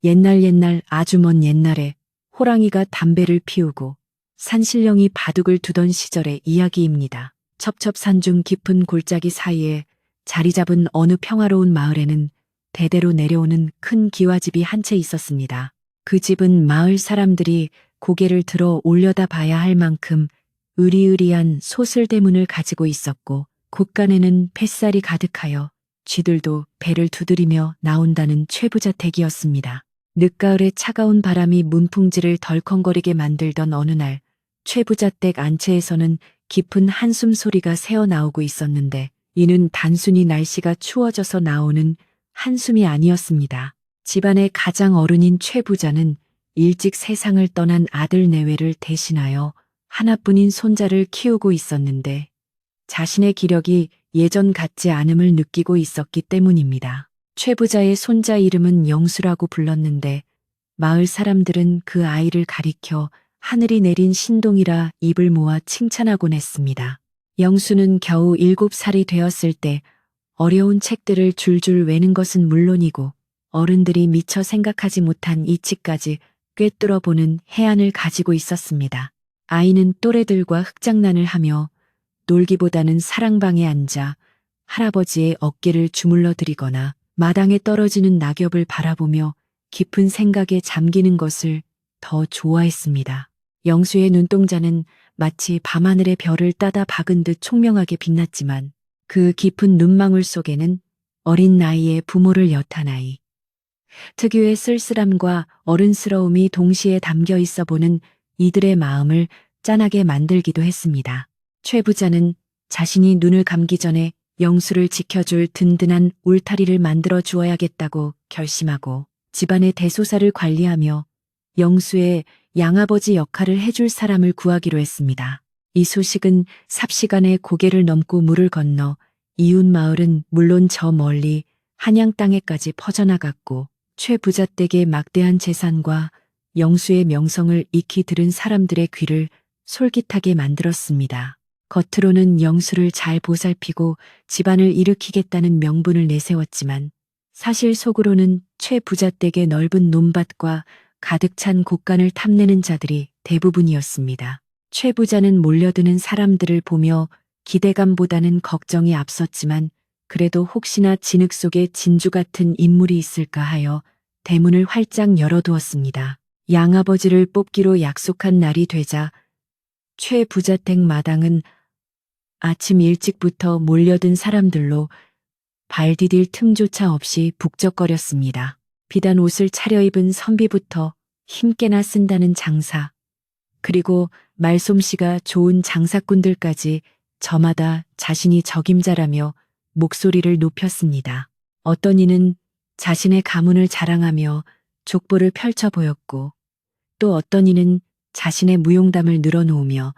옛날 아주 먼 옛날에 호랑이가 담배를 피우고 산신령이 바둑을 두던 시절의 이야기입니다. 첩첩산중 깊은 골짜기 사이에 자리 잡은 어느 평화로운 마을에는 대대로 내려오는 큰 기와집이 한 채 있었습니다. 그 집은 마을 사람들이 고개를 들어 올려다봐야 할 만큼 으리으리한 소슬대문을 가지고 있었고 곳간에는 뱃살이 가득하여 쥐들도 배를 두드리며 나온다는 최부자댁이었습니다. 늦가을에 차가운 바람이 문풍지를 덜컹거리게 만들던 어느 날 최부자댁 안채에서는 깊은 한숨 소리가 새어나오고 있었는데 이는 단순히 날씨가 추워져서 나오는 한숨이 아니었습니다. 집안의 가장 어른인 최부자는 일찍 세상을 떠난 아들 내외를 대신하여 하나뿐인 손자를 키우고 있었는데 자신의 기력이 예전 같지 않음을 느끼고 있었기 때문입니다. 최부자의 손자 이름은 영수라고 불렀는데 마을 사람들은 그 아이를 가리켜 하늘이 내린 신동이라 입을 모아 칭찬하곤 했습니다. 영수는 겨우 7살이 되었을 때 어려운 책들을 줄줄 외는 것은 물론이고 어른들이 미처 생각하지 못한 이치까지 꿰뚫어보는 해안을 가지고 있었습니다. 아이는 또래들과 흙장난을 하며 놀기보다는 사랑방에 앉아 할아버지의 어깨를 주물러 드리거나 마당에 떨어지는 낙엽을 바라보며 깊은 생각에 잠기는 것을 더 좋아했습니다. 영수의 눈동자는 마치 밤하늘의 별을 따다 박은 듯 총명하게 빛났지만 그 깊은 눈망울 속에는 어린 나이에 부모를 엿한 아이, 특유의 쓸쓸함과 어른스러움이 동시에 담겨 있어 보는 이들의 마음을 짠하게 만들기도 했습니다. 최 부자는 자신이 눈을 감기 전에 영수를 지켜줄 든든한 울타리를 만들어 주어야겠다고 결심하고 집안의 대소사를 관리하며 영수의 양아버지 역할을 해줄 사람을 구하기로 했습니다. 이 소식은 삽시간에 고개를 넘고 물을 건너 이웃 마을은 물론 저 멀리 한양 땅에까지 퍼져나갔고 최 부자 댁의 막대한 재산과 영수의 명성을 익히 들은 사람들의 귀를 솔깃하게 만들었습니다. 겉으로는 영수를 잘 보살피고 집안을 일으키겠다는 명분을 내세웠지만 사실 속으로는 최 부자 댁의 넓은 논밭과 가득 찬 곳간을 탐내는 자들이 대부분이었습니다. 최 부자는 몰려드는 사람들을 보며 기대감보다는 걱정이 앞섰지만 그래도 혹시나 진흙 속에 진주 같은 인물이 있을까 하여 대문을 활짝 열어두었습니다. 양아버지를 뽑기로 약속한 날이 되자 최 부자댁 마당은 아침 일찍부터 몰려든 사람들로 발 디딜 틈조차 없이 북적거렸습니다. 비단 옷을 차려입은 선비부터 힘께나 쓴다는 장사, 그리고 말솜씨가 좋은 장사꾼들까지 저마다 자신이 적임자라며 목소리를 높였습니다. 어떤 이는 자신의 가문을 자랑하며 족보를 펼쳐 보였고 또 어떤 이는 자신의 무용담을 늘어놓으며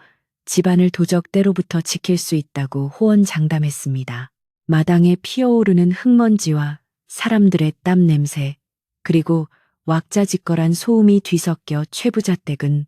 집안을 도적 때로부터 지킬 수 있다고 호언장담했습니다. 마당에 피어오르는 흙먼지와 사람들의 땀 냄새, 그리고 왁자지껄한 소음이 뒤섞여 최부자 댁은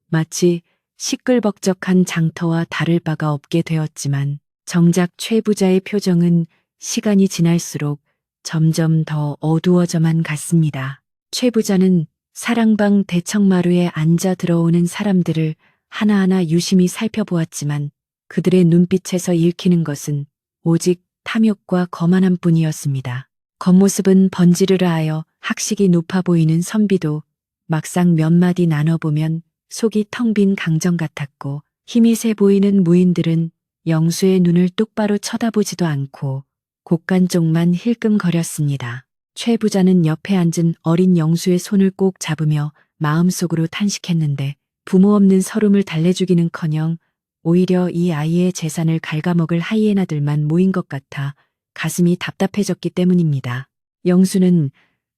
마치 시끌벅적한 장터와 다를 바가 없게 되었지만 정작 최부자의 표정은 시간이 지날수록 점점 더 어두워져만 갔습니다. 최부자는 사랑방 대청마루에 앉아 들어오는 사람들을 하나하나 유심히 살펴보았지만 그들의 눈빛에서 읽히는 것은 오직 탐욕과 거만함 뿐이었습니다. 겉모습은 번지르르하여 학식이 높아 보이는 선비도 막상 몇 마디 나눠보면 속이 텅 빈 강정 같았고 힘이 세 보이는 무인들은 영수의 눈을 똑바로 쳐다보지도 않고 곳간 쪽만 힐끔거렸습니다. 최 부자는 옆에 앉은 어린 영수의 손을 꼭 잡으며 마음속으로 탄식했는데 부모 없는 서름을 달래주기는커녕 오히려 이 아이의 재산을 갉아먹을 하이에나들만 모인 것 같아 가슴이 답답해졌기 때문입니다. 영수는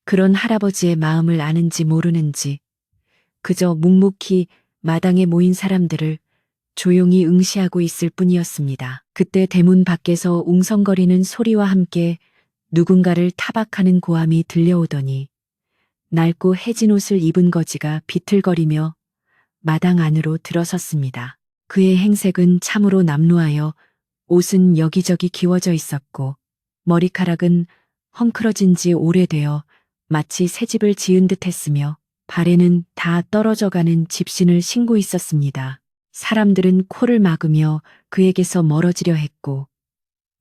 그런 할아버지의 마음을 아는지 모르는지 그저 묵묵히 마당에 모인 사람들을 조용히 응시하고 있을 뿐이었습니다. 그때 대문 밖에서 웅성거리는 소리와 함께 누군가를 타박하는 고함이 들려오더니 낡고 해진 옷을 입은 거지가 비틀거리며 마당 안으로 들어섰습니다. 그의 행색은 참으로 남루하여 옷은 여기저기 기워져 있었고 머리카락은 헝클어진 지 오래되어 마치 새 집을 지은 듯 했으며 발에는 다 떨어져가는 집신을 신고 있었습니다. 사람들은 코를 막으며 그에게서 멀어지려 했고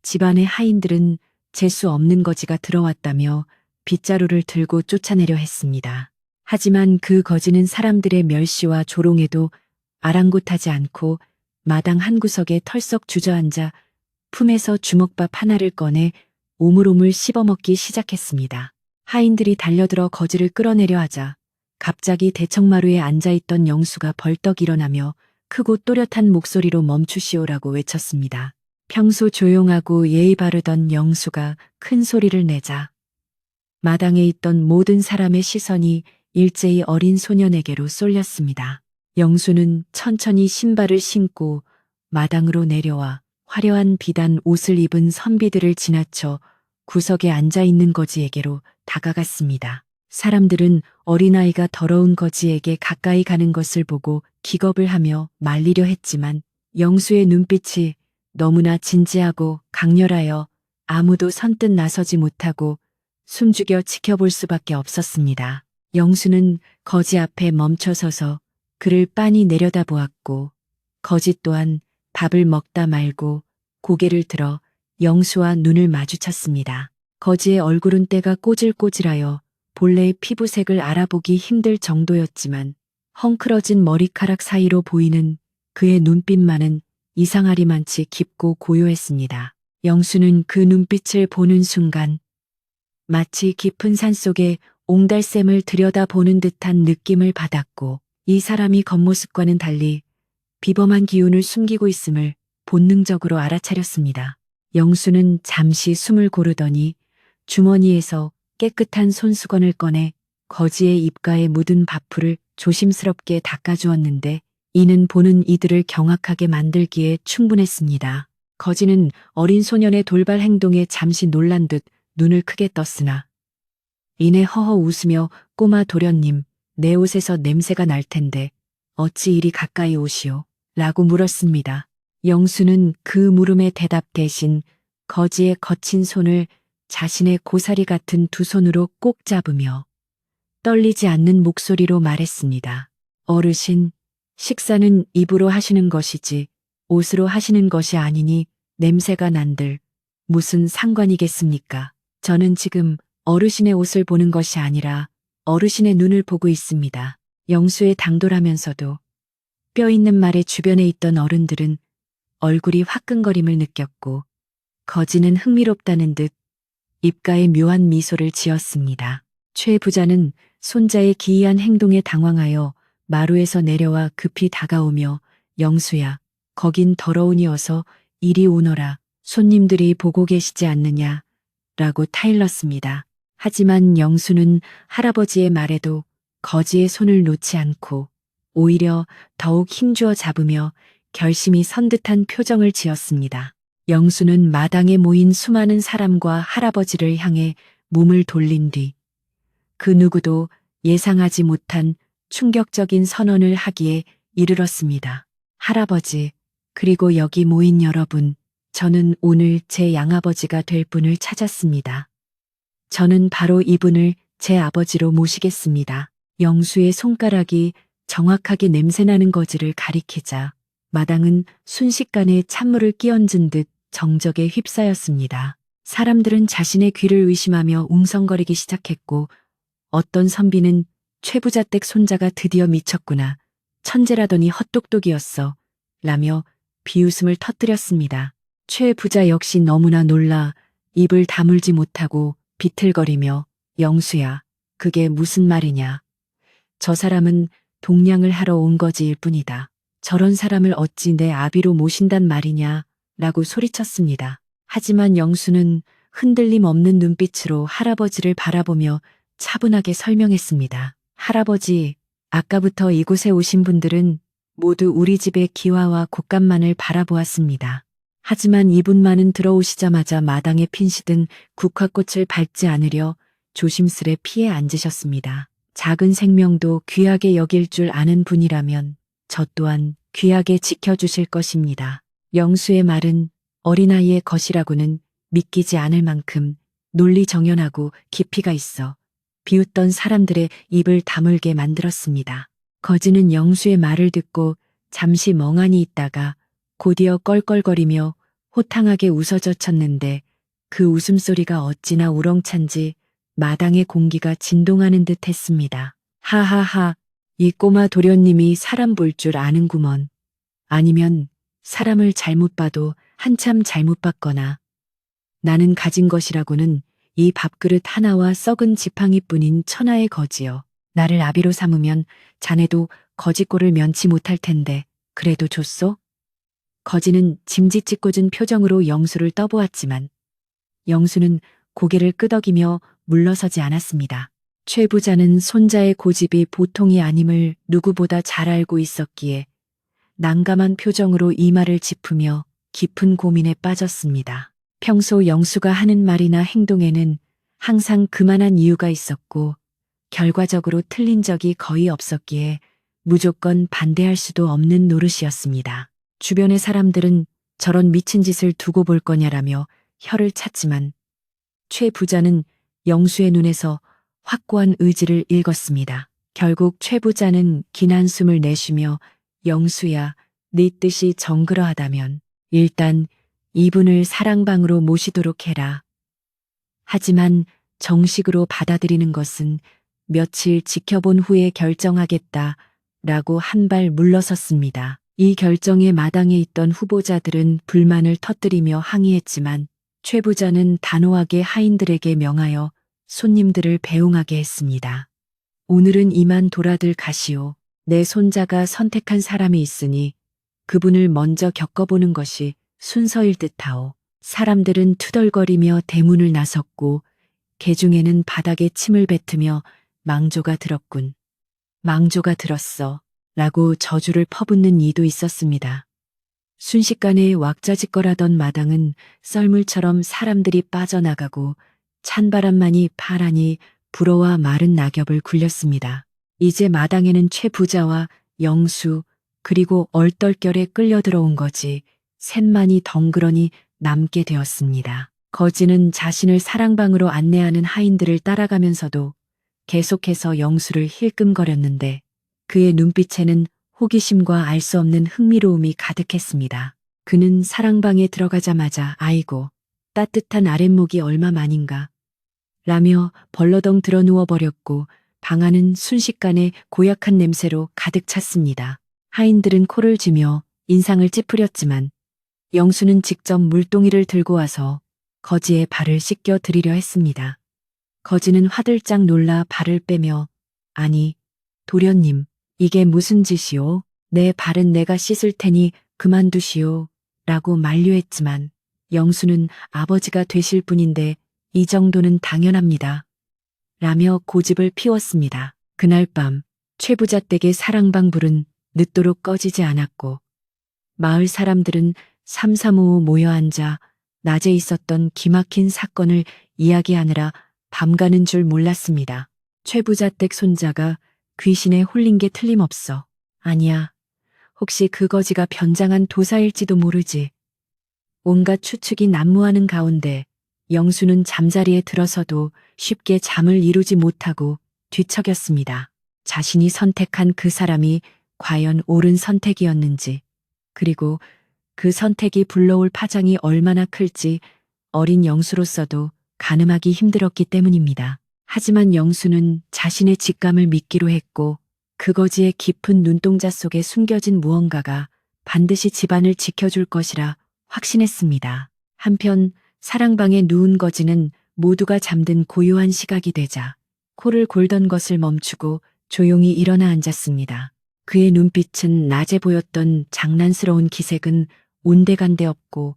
집안의 하인들은 재수 없는 거지가 들어왔다며 빗자루를 들고 쫓아내려 했습니다. 하지만 그 거지는 사람들의 멸시와 조롱에도 아랑곳하지 않고 마당 한 구석에 털썩 주저앉아 품에서 주먹밥 하나를 꺼내 오물오물 씹어먹기 시작했습니다. 하인들이 달려들어 거지를 끌어내려 하자 갑자기 대청마루에 앉아있던 영수가 벌떡 일어나며 크고 또렷한 목소리로 멈추시오라고 외쳤습니다. 평소 조용하고 예의 바르던 영수가 큰 소리를 내자 마당에 있던 모든 사람의 시선이 일제히 어린 소년에게로 쏠렸습니다. 영수는 천천히 신발을 신고 마당으로 내려와 화려한 비단 옷을 입은 선비들을 지나쳐 구석에 앉아있는 거지에게로 다가갔습니다. 사람들은 어린아이가 더러운 거지에게 가까이 가는 것을 보고 기겁을 하며 말리려 했지만 영수의 눈빛이 너무나 진지하고 강렬하여 아무도 선뜻 나서지 못하고 숨죽여 지켜볼 수밖에 없었습니다. 영수는 거지 앞에 멈춰서서 그를 빤히 내려다보았고 거지 또한 밥을 먹다 말고 고개를 들어 영수와 눈을 마주쳤습니다. 거지의 얼굴은 때가 꼬질꼬질하여 본래의 피부색을 알아보기 힘들 정도였지만 헝클어진 머리카락 사이로 보이는 그의 눈빛만은 이상하리만치 깊고 고요했습니다. 영수는 그 눈빛을 보는 순간 마치 깊은 산속에 옹달샘을 들여다보는 듯한 느낌을 받았고 이 사람이 겉모습과는 달리 비범한 기운을 숨기고 있음을 본능적으로 알아차렸습니다. 영수는 잠시 숨을 고르더니 주머니에서 깨끗한 손수건을 꺼내 거지의 입가에 묻은 밥풀을 조심스럽게 닦아주었는데 이는 보는 이들을 경악하게 만들기에 충분했습니다. 거지는 어린 소년의 돌발 행동에 잠시 놀란 듯 눈을 크게 떴으나 이내 허허 웃으며 꼬마 도련님, 내 옷에서 냄새가 날 텐데 어찌 이리 가까이 오시오? 라고 물었습니다. 영수는 그 물음의 대답 대신 거지의 거친 손을 자신의 고사리 같은 두 손으로 꼭 잡으며 떨리지 않는 목소리로 말했습니다. 어르신, 식사는 입으로 하시는 것이지 옷으로 하시는 것이 아니니 냄새가 난들 무슨 상관이겠습니까? 저는 지금 어르신의 옷을 보는 것이 아니라 어르신의 눈을 보고 있습니다. 영수의 당돌하면서도 뼈 있는 말에 주변에 있던 어른들은 얼굴이 화끈거림을 느꼈고 거지는 흥미롭다는 듯 입가에 묘한 미소를 지었습니다. 최 부자는 손자의 기이한 행동에 당황하여 마루에서 내려와 급히 다가오며 영수야, 거긴 더러우니 어서 이리 오너라. 손님들이 보고 계시지 않느냐 라고 타일렀습니다. 하지만 영수는 할아버지의 말에도 거지의 손을 놓지 않고 오히려 더욱 힘주어 잡으며 결심이 선 듯한 표정을 지었습니다. 영수는 마당에 모인 수많은 사람과 할아버지를 향해 몸을 돌린 뒤 그 누구도 예상하지 못한 충격적인 선언을 하기에 이르렀습니다. 할아버지, 그리고 여기 모인 여러분, 저는 오늘 제 양아버지가 될 분을 찾았습니다. 저는 바로 이분을 제 아버지로 모시겠습니다. 영수의 손가락이 정확하게 냄새나는 거지를 가리키자 마당은 순식간에 찬물을 끼얹은 듯 정적에 휩싸였습니다. 사람들은 자신의 귀를 의심하며 웅성거리기 시작했고 어떤 선비는 최 부자 댁 손자가 드디어 미쳤구나. 천재라더니 헛똑똑이었어. 라며 비웃음을 터뜨렸습니다. 최 부자 역시 너무나 놀라 입을 다물지 못하고 비틀거리며 영수야, 그게 무슨 말이냐. 저 사람은 동냥을 하러 온 거지일 뿐이다. 저런 사람을 어찌 내 아비로 모신단 말이냐 라고 소리쳤습니다. 하지만 영수는 흔들림 없는 눈빛으로 할아버지를 바라보며 차분하게 설명했습니다. 할아버지, 아까부터 이곳에 오신 분들은 모두 우리 집의 기와와 곶감만을 바라보았습니다. 하지만 이분만은 들어오시자마자 마당에 핀시든 국화꽃을 밟지 않으려 조심스레 피해 앉으셨습니다. 작은 생명도 귀하게 여길 줄 아는 분이라면 저 또한 귀하게 지켜주실 것입니다. 영수의 말은 어린아이의 것이라고는 믿기지 않을 만큼 논리정연하고 깊이가 있어 비웃던 사람들의 입을 다물게 만들었습니다. 거지는 영수의 말을 듣고 잠시 멍하니 있다가 곧이어 껄껄거리며 호탕하게 웃어젖혔는데 그 웃음소리가 어찌나 우렁찬지 마당의 공기가 진동하는 듯 했습니다. 하하하, 이 꼬마 도련님이 사람 볼 줄 아는구먼. 아니면 사람을 잘못 봐도 한참 잘못 봤거나 나는 가진 것이라고는 이 밥그릇 하나와 썩은 지팡이뿐인 천하의 거지여. 나를 아비로 삼으면 자네도 거지꼴을 면치 못할 텐데 그래도 좋소? 거지는 짐짓짓고준 표정으로 영수를 떠보았지만 영수는 고개를 끄덕이며 물러서지 않았습니다. 최 부자는 손자의 고집이 보통이 아님을 누구보다 잘 알고 있었기에 난감한 표정으로 이마를 짚으며 깊은 고민에 빠졌습니다. 평소 영수가 하는 말이나 행동에는 항상 그만한 이유가 있었고 결과적으로 틀린 적이 거의 없었기에 무조건 반대할 수도 없는 노릇이었습니다. 주변의 사람들은 저런 미친 짓을 두고 볼 거냐라며 혀를 찼지만 최 부자는 영수의 눈에서 확고한 의지를 읽었습니다. 결국 최 부자는 긴 한숨을 내쉬며 영수야, 네 뜻이 정그러하다면 일단 이분을 사랑방으로 모시도록 해라. 하지만 정식으로 받아들이는 것은 며칠 지켜본 후에 결정하겠다 라고 한 발 물러섰습니다. 이 결정에 마당에 있던 후보자들은 불만을 터뜨리며 항의했지만 최 부자는 단호하게 하인들에게 명하여 손님들을 배웅하게 했습니다. 오늘은 이만 돌아들 가시오. 내 손자가 선택한 사람이 있으니 그분을 먼저 겪어보는 것이 순서일 듯하오. 사람들은 투덜거리며 대문을 나섰고 개중에는 바닥에 침을 뱉으며 망조가 들었군. 망조가 들었어. 라고 저주를 퍼붓는 이도 있었습니다. 순식간에 왁자지껄하던 마당은 썰물처럼 사람들이 빠져나가고 찬바람만이 파란이 불어와 마른 낙엽을 굴렸습니다. 이제 마당에는 최 부자와 영수 그리고 얼떨결에 끌려 들어온 거지 셋만이 덩그러니 남게 되었습니다. 거지는 자신을 사랑방으로 안내하는 하인들을 따라가면서도 계속해서 영수를 힐끔거렸는데 그의 눈빛에는 호기심과 알 수 없는 흥미로움이 가득했습니다. 그는 사랑방에 들어가자마자 아이고 따뜻한 아랫목이 얼마만인가 라며 벌러덩 드러 누워버렸고 방 안은 순식간에 고약한 냄새로 가득 찼습니다. 하인들은 코를 쥐며 인상을 찌푸렸지만 영수는 직접 물동이를 들고 와서 거지의 발을 씻겨 드리려 했습니다. 거지는 화들짝 놀라 발을 빼며 아니 도련님 이게 무슨 짓이오? 내 발은 내가 씻을 테니 그만두시오 라고 만류했지만 영수는 아버지가 되실 분인데 이 정도는 당연합니다. 라며 고집을 피웠습니다. 그날 밤 최 부자 댁의 사랑방 불은 늦도록 꺼지지 않았고 마을 사람들은 삼삼오오 모여 앉아 낮에 있었던 기막힌 사건을 이야기하느라 밤가는 줄 몰랐습니다. 최 부자 댁 손자가 귀신에 홀린 게 틀림없어. 아니야. 혹시 그 거지가 변장한 도사일지도 모르지. 온갖 추측이 난무하는 가운데 영수는 잠자리에 들어서도 쉽게 잠을 이루지 못하고 뒤척였습니다. 자신이 선택한 그 사람이 과연 옳은 선택이었는지, 그리고 그 선택이 불러올 파장이 얼마나 클지 어린 영수로서도 가늠하기 힘들었기 때문입니다. 하지만 영수는 자신의 직감을 믿기로 했고 그 거지의 깊은 눈동자 속에 숨겨진 무언가가 반드시 집안을 지켜줄 것이라 확신했습니다. 한편 사랑방에 누운 거지는 모두가 잠든 고요한 시각이 되자 코를 골던 것을 멈추고 조용히 일어나 앉았습니다. 그의 눈빛은 낮에 보였던 장난스러운 기색은 온데간데 없고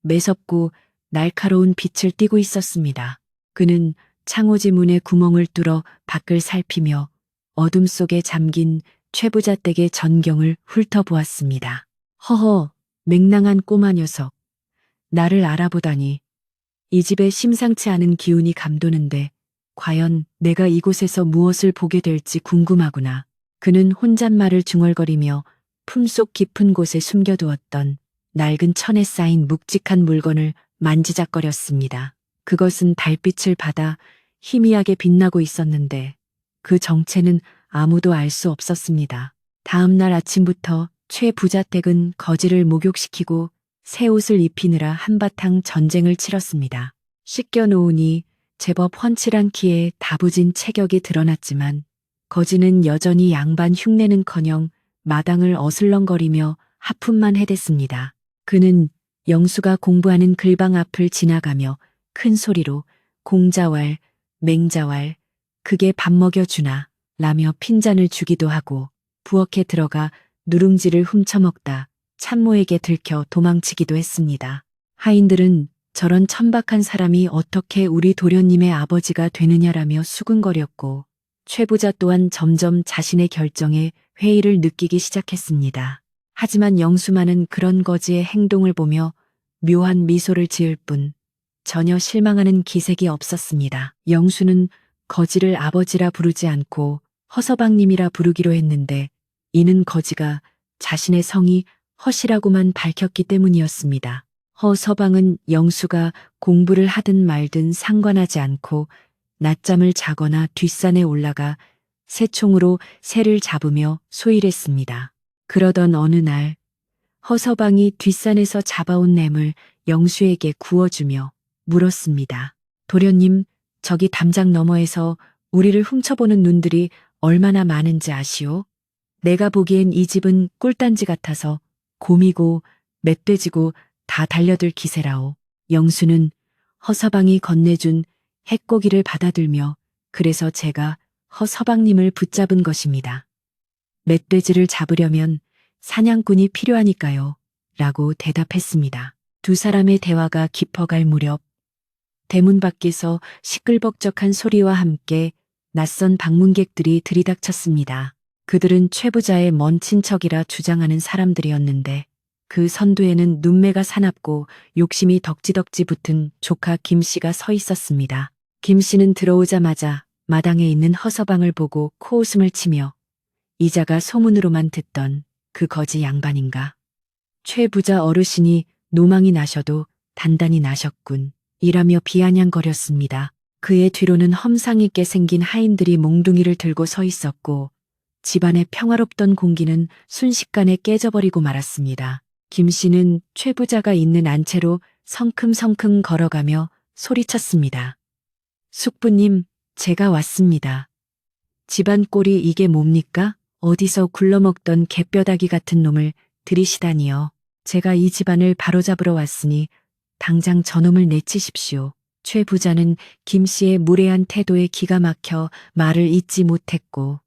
매섭고 날카로운 빛을 띠고 있었습니다. 그는 창호지 문의 구멍을 뚫어 밖을 살피며 어둠 속에 잠긴 최 부자 댁의 전경을 훑어보았습니다. 허허, 맹랑한 꼬마 녀석. 나를 알아보다니. 이 집에 심상치 않은 기운이 감도는데 과연 내가 이곳에서 무엇을 보게 될지 궁금하구나. 그는 혼잣말을 중얼거리며 품속 깊은 곳에 숨겨두었던 낡은 천에 쌓인 묵직한 물건을 만지작거렸습니다. 그것은 달빛을 받아 희미하게 빛나고 있었는데 그 정체는 아무도 알 수 없었습니다. 다음 날 아침부터 최 부자댁은 거지를 목욕시키고 새 옷을 입히느라 한바탕 전쟁을 치렀습니다. 씻겨 놓으니 제법 훤칠한 키에 다부진 체격이 드러났지만 거지는 여전히 양반 흉내는커녕 마당을 어슬렁거리며 하품만 해댔습니다. 그는 영수가 공부하는 글방 앞을 지나가며 큰 소리로 공자왈, 맹자왈, 그게 밥 먹여주나 라며 핀잔을 주기도 하고 부엌에 들어가 누룽지를 훔쳐먹다 참모에게 들켜 도망치기도 했습니다. 하인들은 저런 천박한 사람이 어떻게 우리 도련님의 아버지가 되느냐라며 수군거렸고 최 부자 또한 점점 자신의 결정에 회의를 느끼기 시작했습니다. 하지만 영수만은 그런 거지의 행동을 보며 묘한 미소를 지을 뿐 전혀 실망하는 기색이 없었습니다. 영수는 거지를 아버지라 부르지 않고 허서방님이라 부르기로 했는데 이는 거지가 자신의 성이 허시라고만 밝혔기 때문이었습니다. 허서방은 영수가 공부를 하든 말든 상관하지 않고 낮잠을 자거나 뒷산에 올라가 새총으로 새를 잡으며 소일했습니다. 그러던 어느 날 허서방이 뒷산에서 잡아온 램을 영수에게 구워주며 물었습니다. 도련님, 저기 담장 너머에서 우리를 훔쳐보는 눈들이 얼마나 많은지 아시오? 내가 보기엔 이 집은 꿀단지 같아서 곰이고 멧돼지고 다 달려들 기세라오. 영수는 허서방이 건네준 핵고기를 받아들며 그래서 제가 허서방님을 붙잡은 것입니다. 멧돼지를 잡으려면 사냥꾼이 필요하니까요. 라고 대답했습니다. 두 사람의 대화가 깊어갈 무렵 대문 밖에서 시끌벅적한 소리와 함께 낯선 방문객들이 들이닥쳤습니다. 그들은 최 부자의 먼 친척이라 주장하는 사람들이었는데 그 선두에는 눈매가 사납고 욕심이 덕지덕지 붙은 조카 김 씨가 서 있었습니다. 김 씨는 들어오자마자 마당에 있는 허서방을 보고 코웃음을 치며 이자가 소문으로만 듣던 그 거지 양반인가. 최 부자 어르신이 노망이 나셔도 단단히 나셨군. 이라며 비아냥거렸습니다. 그의 뒤로는 험상 있게 생긴 하인들이 몽둥이를 들고 서 있었고 집안의 평화롭던 공기는 순식간에 깨져버리고 말았습니다. 김 씨는 최 부자가 있는 안채로 성큼성큼 걸어가며 소리쳤습니다. 숙부님, 제가 왔습니다. 집안 꼴이 이게 뭡니까? 어디서 굴러먹던 개뼈다귀 같은 놈을 들이시다니요. 제가 이 집안을 바로잡으러 왔으니 당장 저놈을 내치십시오. 최 부자는 김 씨의 무례한 태도에 기가 막혀 말을 잇지 못했고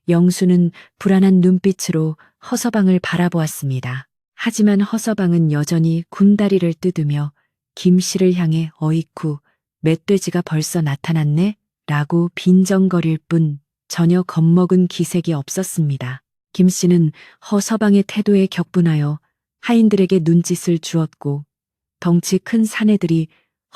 영수는 불안한 눈빛으로 허서방을 바라보았습니다. 하지만 허서방은 여전히 군다리를 뜯으며 김 씨를 향해 어이쿠 멧돼지가 벌써 나타났네? 라고 빈정거릴 뿐 전혀 겁먹은 기색이 없었습니다. 김 씨는 허서방의 태도에 격분하여 하인들에게 눈짓을 주었고 덩치 큰 사내들이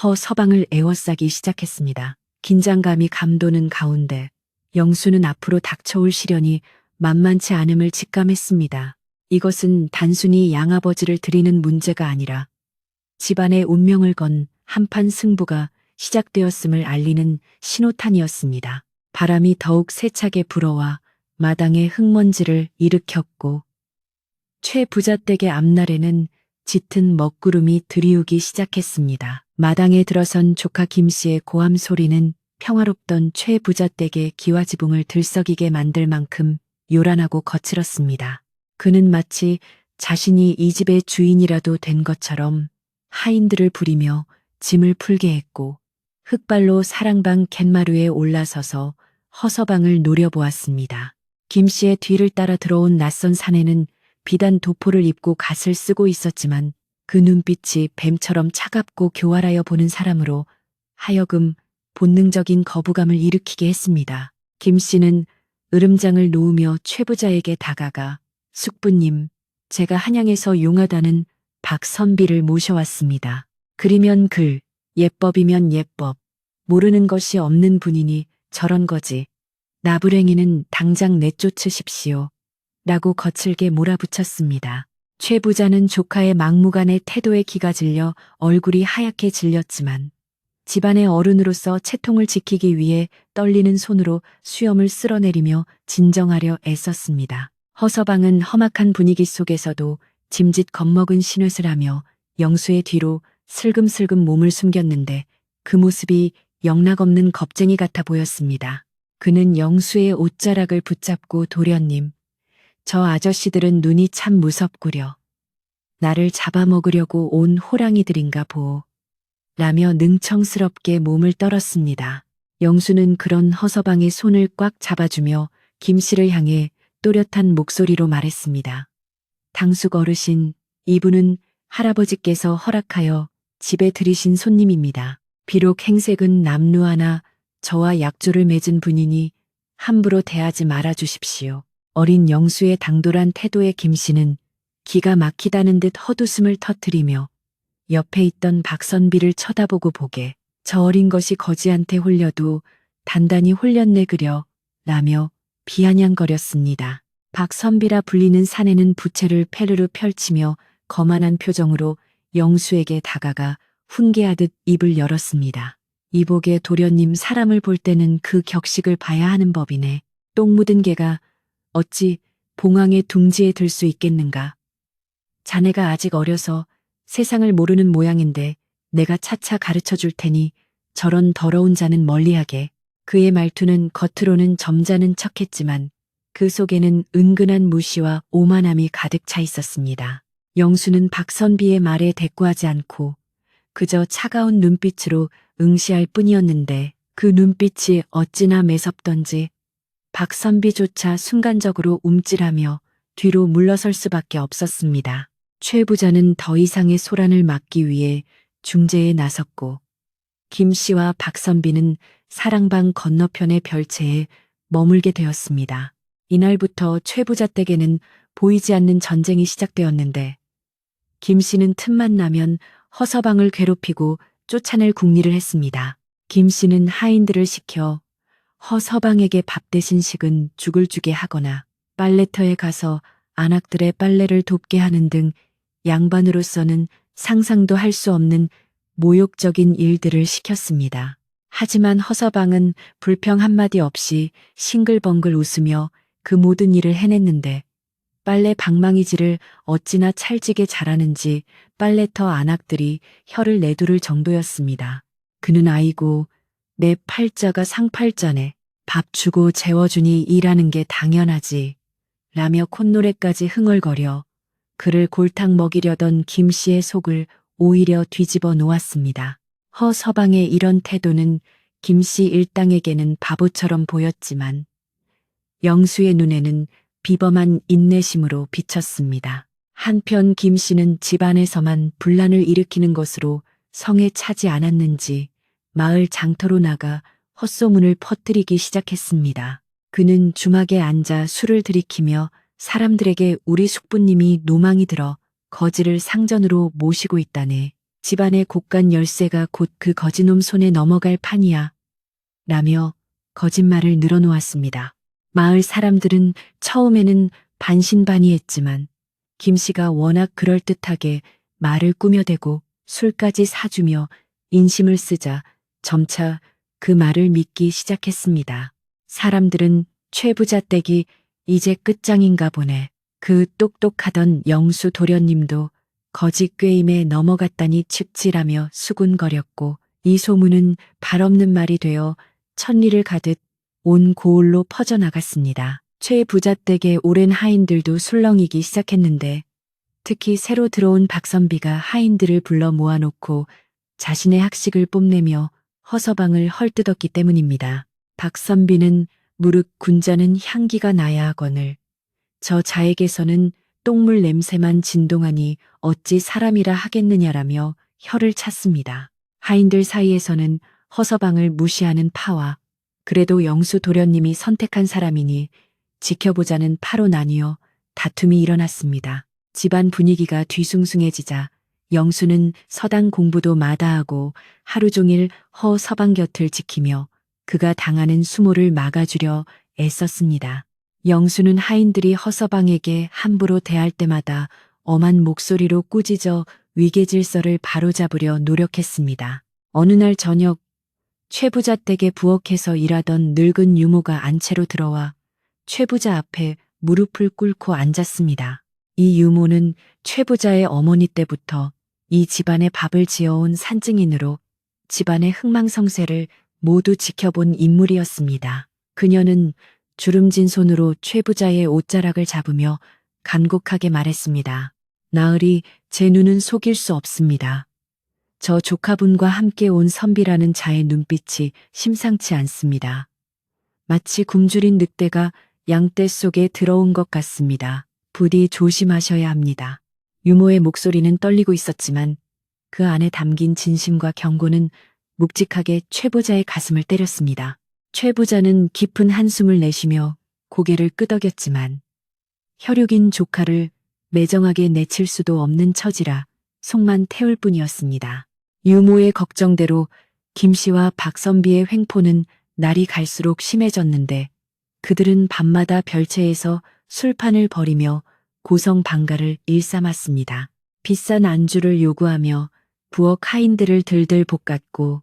허서방을 에워싸기 시작했습니다. 긴장감이 감도는 가운데 영수는 앞으로 닥쳐올 시련이 만만치 않음을 직감했습니다. 이것은 단순히 양아버지를 드리는 문제가 아니라 집안의 운명을 건 한판 승부가 시작되었음을 알리는 신호탄이었습니다. 바람이 더욱 세차게 불어와 마당에 흙먼지를 일으켰고 최 부자댁의 앞날에는 짙은 먹구름이 들이우기 시작했습니다. 마당에 들어선 조카 김 씨의 고함 소리는 평화롭던 최 부자댁의 기와지붕을 들썩이게 만들 만큼 요란하고 거칠었습니다. 그는 마치 자신이 이 집의 주인이라도 된 것처럼 하인들을 부리며 짐을 풀게 했고 흙발로 사랑방 갯마루에 올라서서 허서방을 노려보았습니다. 김 씨의 뒤를 따라 들어온 낯선 사내는 비단 도포를 입고 갓을 쓰고 있었지만 그 눈빛이 뱀처럼 차갑고 교활하여 보는 사람으로 하여금 본능적인 거부감을 일으키게 했습니다. 김 씨는 으름장을 놓으며 최 부자에게 다가가 숙부님, 제가 한양에서 용하다는 박선비를 모셔왔습니다. 글이면 글, 예법이면 예법, 모르는 것이 없는 분이니 저런 거지. 나불행이는 당장 내쫓으십시오. 라고 거칠게 몰아붙였습니다. 최 부자는 조카의 막무가내 태도에 기가 질려 얼굴이 하얗게 질렸지만 집안의 어른으로서 채통을 지키기 위해 떨리는 손으로 수염을 쓸어내리며 진정하려 애썼습니다. 허서방은 험악한 분위기 속에서도 짐짓 겁먹은 신읒을 하며 영수의 뒤로 슬금슬금 몸을 숨겼는데 그 모습이 영락없는 겁쟁이 같아 보였습니다. 그는 영수의 옷자락을 붙잡고 도련님, 저 아저씨들은 눈이 참 무섭구려. 나를 잡아먹으려고 온 호랑이들인가 보. 라며 능청스럽게 몸을 떨었습니다. 영수는 그런 허서방의 손을 꽉 잡아주며 김씨를 향해 또렷한 목소리로 말했습니다. 당숙 어르신, 이분은 할아버지께서 허락하여 집에 들이신 손님입니다. 비록 행색은 남루하나 저와 약조를 맺은 분이니 함부로 대하지 말아 주십시오. 어린 영수의 당돌한 태도에 김씨는 기가 막히다는 듯 헛웃음을 터뜨리며 옆에 있던 박선비를 쳐다보고 보게 저 어린 것이 거지한테 홀려도 단단히 홀렸네 그려 라며 비아냥거렸습니다. 박선비라 불리는 사내는 부채를 페르르 펼치며 거만한 표정으로 영수에게 다가가 훈계하듯 입을 열었습니다. 이복의 도련님 사람을 볼 때는 그 격식을 봐야 하는 법이네. 똥 묻은 개가 어찌 봉황의 둥지에 들 수 있겠는가. 자네가 아직 어려서 세상을 모르는 모양인데 내가 차차 가르쳐 줄 테니 저런 더러운 자는 멀리하게. 그의 말투는 겉으로는 점잖은 척했지만 그 속에는 은근한 무시와 오만함이 가득 차 있었습니다. 영수는 박선비의 말에 대꾸하지 않고 그저 차가운 눈빛으로 응시할 뿐이었는데 그 눈빛이 어찌나 매섭던지 박선비조차 순간적으로 움찔하며 뒤로 물러설 수밖에 없었습니다. 최 부자는 더 이상의 소란을 막기 위해 중재에 나섰고 김 씨와 박선비는 사랑방 건너편의 별채에 머물게 되었습니다. 이날부터 최 부자 댁에는 보이지 않는 전쟁이 시작되었는데 김 씨는 틈만 나면 허서방을 괴롭히고 쫓아낼 궁리를 했습니다. 김 씨는 하인들을 시켜 허서방에게 밥 대신 식은 죽을 주게 하거나 빨래터에 가서 안악들의 빨래를 돕게 하는 등 양반으로서는 상상도 할 수 없는 모욕적인 일들을 시켰습니다. 하지만 허서방은 불평 한마디 없이 싱글벙글 웃으며 그 모든 일을 해냈는데 빨래 방망이질을 어찌나 찰지게 잘하는지 빨래터 안악들이 혀를 내두를 정도였습니다. 그는 아이고 내 팔자가 상팔자네. 밥 주고 재워주니 일하는 게 당연하지. 라며 콧노래까지 흥얼거려 그를 골탕 먹이려던 김 씨의 속을 오히려 뒤집어 놓았습니다. 허서방의 이런 태도는 김 씨 일당에게는 바보처럼 보였지만 영수의 눈에는 비범한 인내심으로 비쳤습니다. 한편 김 씨는 집안에서만 분란을 일으키는 것으로 성에 차지 않았는지 마을 장터로 나가 헛소문을 퍼뜨리기 시작했습니다. 그는 주막에 앉아 술을 들이키며 사람들에게 우리 숙부님이 노망이 들어 거지를 상전으로 모시고 있다네. 집안의 곳간 열쇠가 곧 그 거지놈 손에 넘어갈 판이야. 라며 거짓말을 늘어놓았습니다. 마을 사람들은 처음에는 반신반의했지만 김 씨가 워낙 그럴듯하게 말을 꾸며대고 술까지 사주며 인심을 쓰자 점차 그 말을 믿기 시작했습니다. 사람들은 최 부자 댁이 이제 끝장인가 보네. 그 똑똑하던 영수 도련님도 거지 꾀임에 넘어갔다니 측지라며 수군거렸고 이 소문은 발없는 말이 되어 천리를 가듯 온 고을로 퍼져나갔습니다. 최 부자 댁의 오랜 하인들도 술렁이기 시작했는데 특히 새로 들어온 박선비가 하인들을 불러 모아놓고 자신의 학식을 뽐내며 허서방을 헐뜯었기 때문입니다. 박선비는 무릇 군자는 향기가 나야 하거늘 저 자에게서는 똥물 냄새만 진동하니 어찌 사람이라 하겠느냐라며 혀를 찼습니다. 하인들 사이에서는 허서방을 무시하는 파와 그래도 영수 도련님이 선택한 사람이니 지켜보자는 파로 나뉘어 다툼이 일어났습니다. 집안 분위기가 뒤숭숭해지자 영수는 서당 공부도 마다하고 하루 종일 허서방 곁을 지키며 그가 당하는 수모를 막아주려 애썼습니다. 영수는 하인들이 허서방에게 함부로 대할 때마다 엄한 목소리로 꾸짖어 위계질서를 바로잡으려 노력했습니다. 어느 날 저녁 최 부자 댁에 부엌에서 일하던 늙은 유모가 안채로 들어와 최 부자 앞에 무릎을 꿇고 앉았습니다. 이 유모는 최 부자의 어머니 때부터 이 집안에 밥을 지어온 산증인으로 집안의 흥망성쇠를 모두 지켜본 인물이었습니다. 그녀는 주름진 손으로 최 부자의 옷자락을 잡으며 간곡하게 말했습니다. 나으리, 제 눈은 속일 수 없습니다. 저 조카분과 함께 온 선비라는 자의 눈빛이 심상치 않습니다. 마치 굶주린 늑대가 양떼 속에 들어온 것 같습니다. 부디 조심하셔야 합니다. 유모의 목소리는 떨리고 있었지만 그 안에 담긴 진심과 경고는 묵직하게 최 부자의 가슴을 때렸습니다. 최 부자는 깊은 한숨을 내쉬며 고개를 끄덕였지만 혈육인 조카를 매정하게 내칠 수도 없는 처지라 속만 태울 뿐이었습니다. 유모의 걱정대로 김 씨와 박선비의 횡포는 날이 갈수록 심해졌는데 그들은 밤마다 별채에서 술판을 벌이며 고성방가를 일삼았습니다. 비싼 안주를 요구하며 부엌 하인들을 들들 볶았고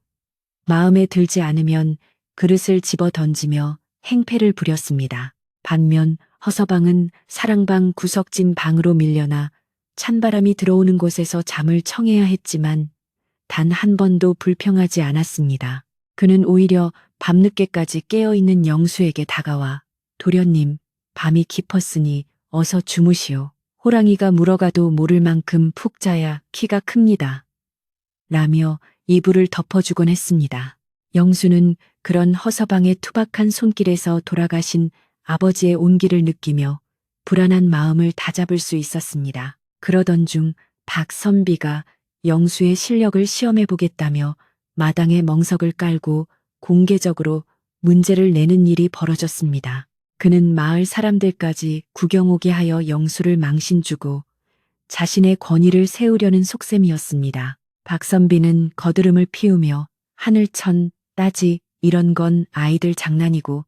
마음에 들지 않으면 그릇을 집어 던지며 행패를 부렸습니다. 반면 허서방은 사랑방 구석진 방으로 밀려나 찬바람이 들어오는 곳에서 잠을 청해야 했지만 단 한 번도 불평하지 않았습니다. 그는 오히려 밤늦게까지 깨어있는 영수에게 다가와 도련님, 밤이 깊었으니 어서 주무시오. 호랑이가 물어가도 모를 만큼 푹 자야 키가 큽니다. 라며 이불을 덮어주곤 했습니다. 영수는 그런 허서방의 투박한 손길에서 돌아가신 아버지의 온기를 느끼며 불안한 마음을 다잡을 수 있었습니다. 그러던 중 박선비가 영수의 실력을 시험해보겠다며 마당에 멍석을 깔고 공개적으로 문제를 내는 일이 벌어졌습니다. 그는 마을 사람들까지 구경 오게 하여 영수를 망신주고 자신의 권위를 세우려는 속셈이었습니다. 박선비는 거드름을 피우며 하늘천, 따지 이런 건 아이들 장난이고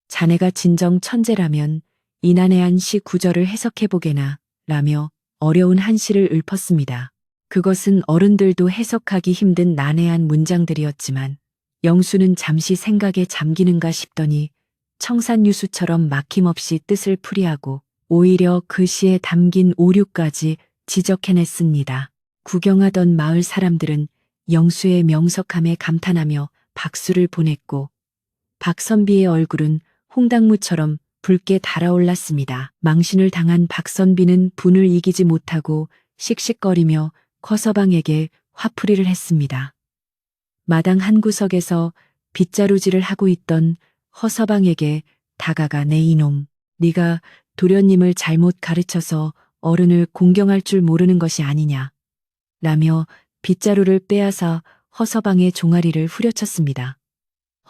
자네가 진정 천재라면 이난해한 시 구절을 해석해보게나 라며 어려운 한시를 읊었습니다. 그것은 어른들도 해석하기 힘든 난해한 문장들이었지만 영수는 잠시 생각에 잠기는가 싶더니 청산유수처럼 막힘없이 뜻을 풀이하고 오히려 그 시에 담긴 오류까지 지적해냈습니다. 구경하던 마을 사람들은 영수의 명석함에 감탄하며 박수를 보냈고 박선비의 얼굴은 홍당무처럼 붉게 달아올랐습니다. 망신을 당한 박선비는 분을 이기지 못하고 씩씩거리며 허서방에게 화풀이를 했습니다. 마당 한 구석에서 빗자루질을 하고 있던 허서방에게 다가가 내 이놈, 네가 도련님을 잘못 가르쳐서 어른을 공경할 줄 모르는 것이 아니냐 라며 빗자루를 빼앗아 허서방의 종아리를 후려쳤습니다.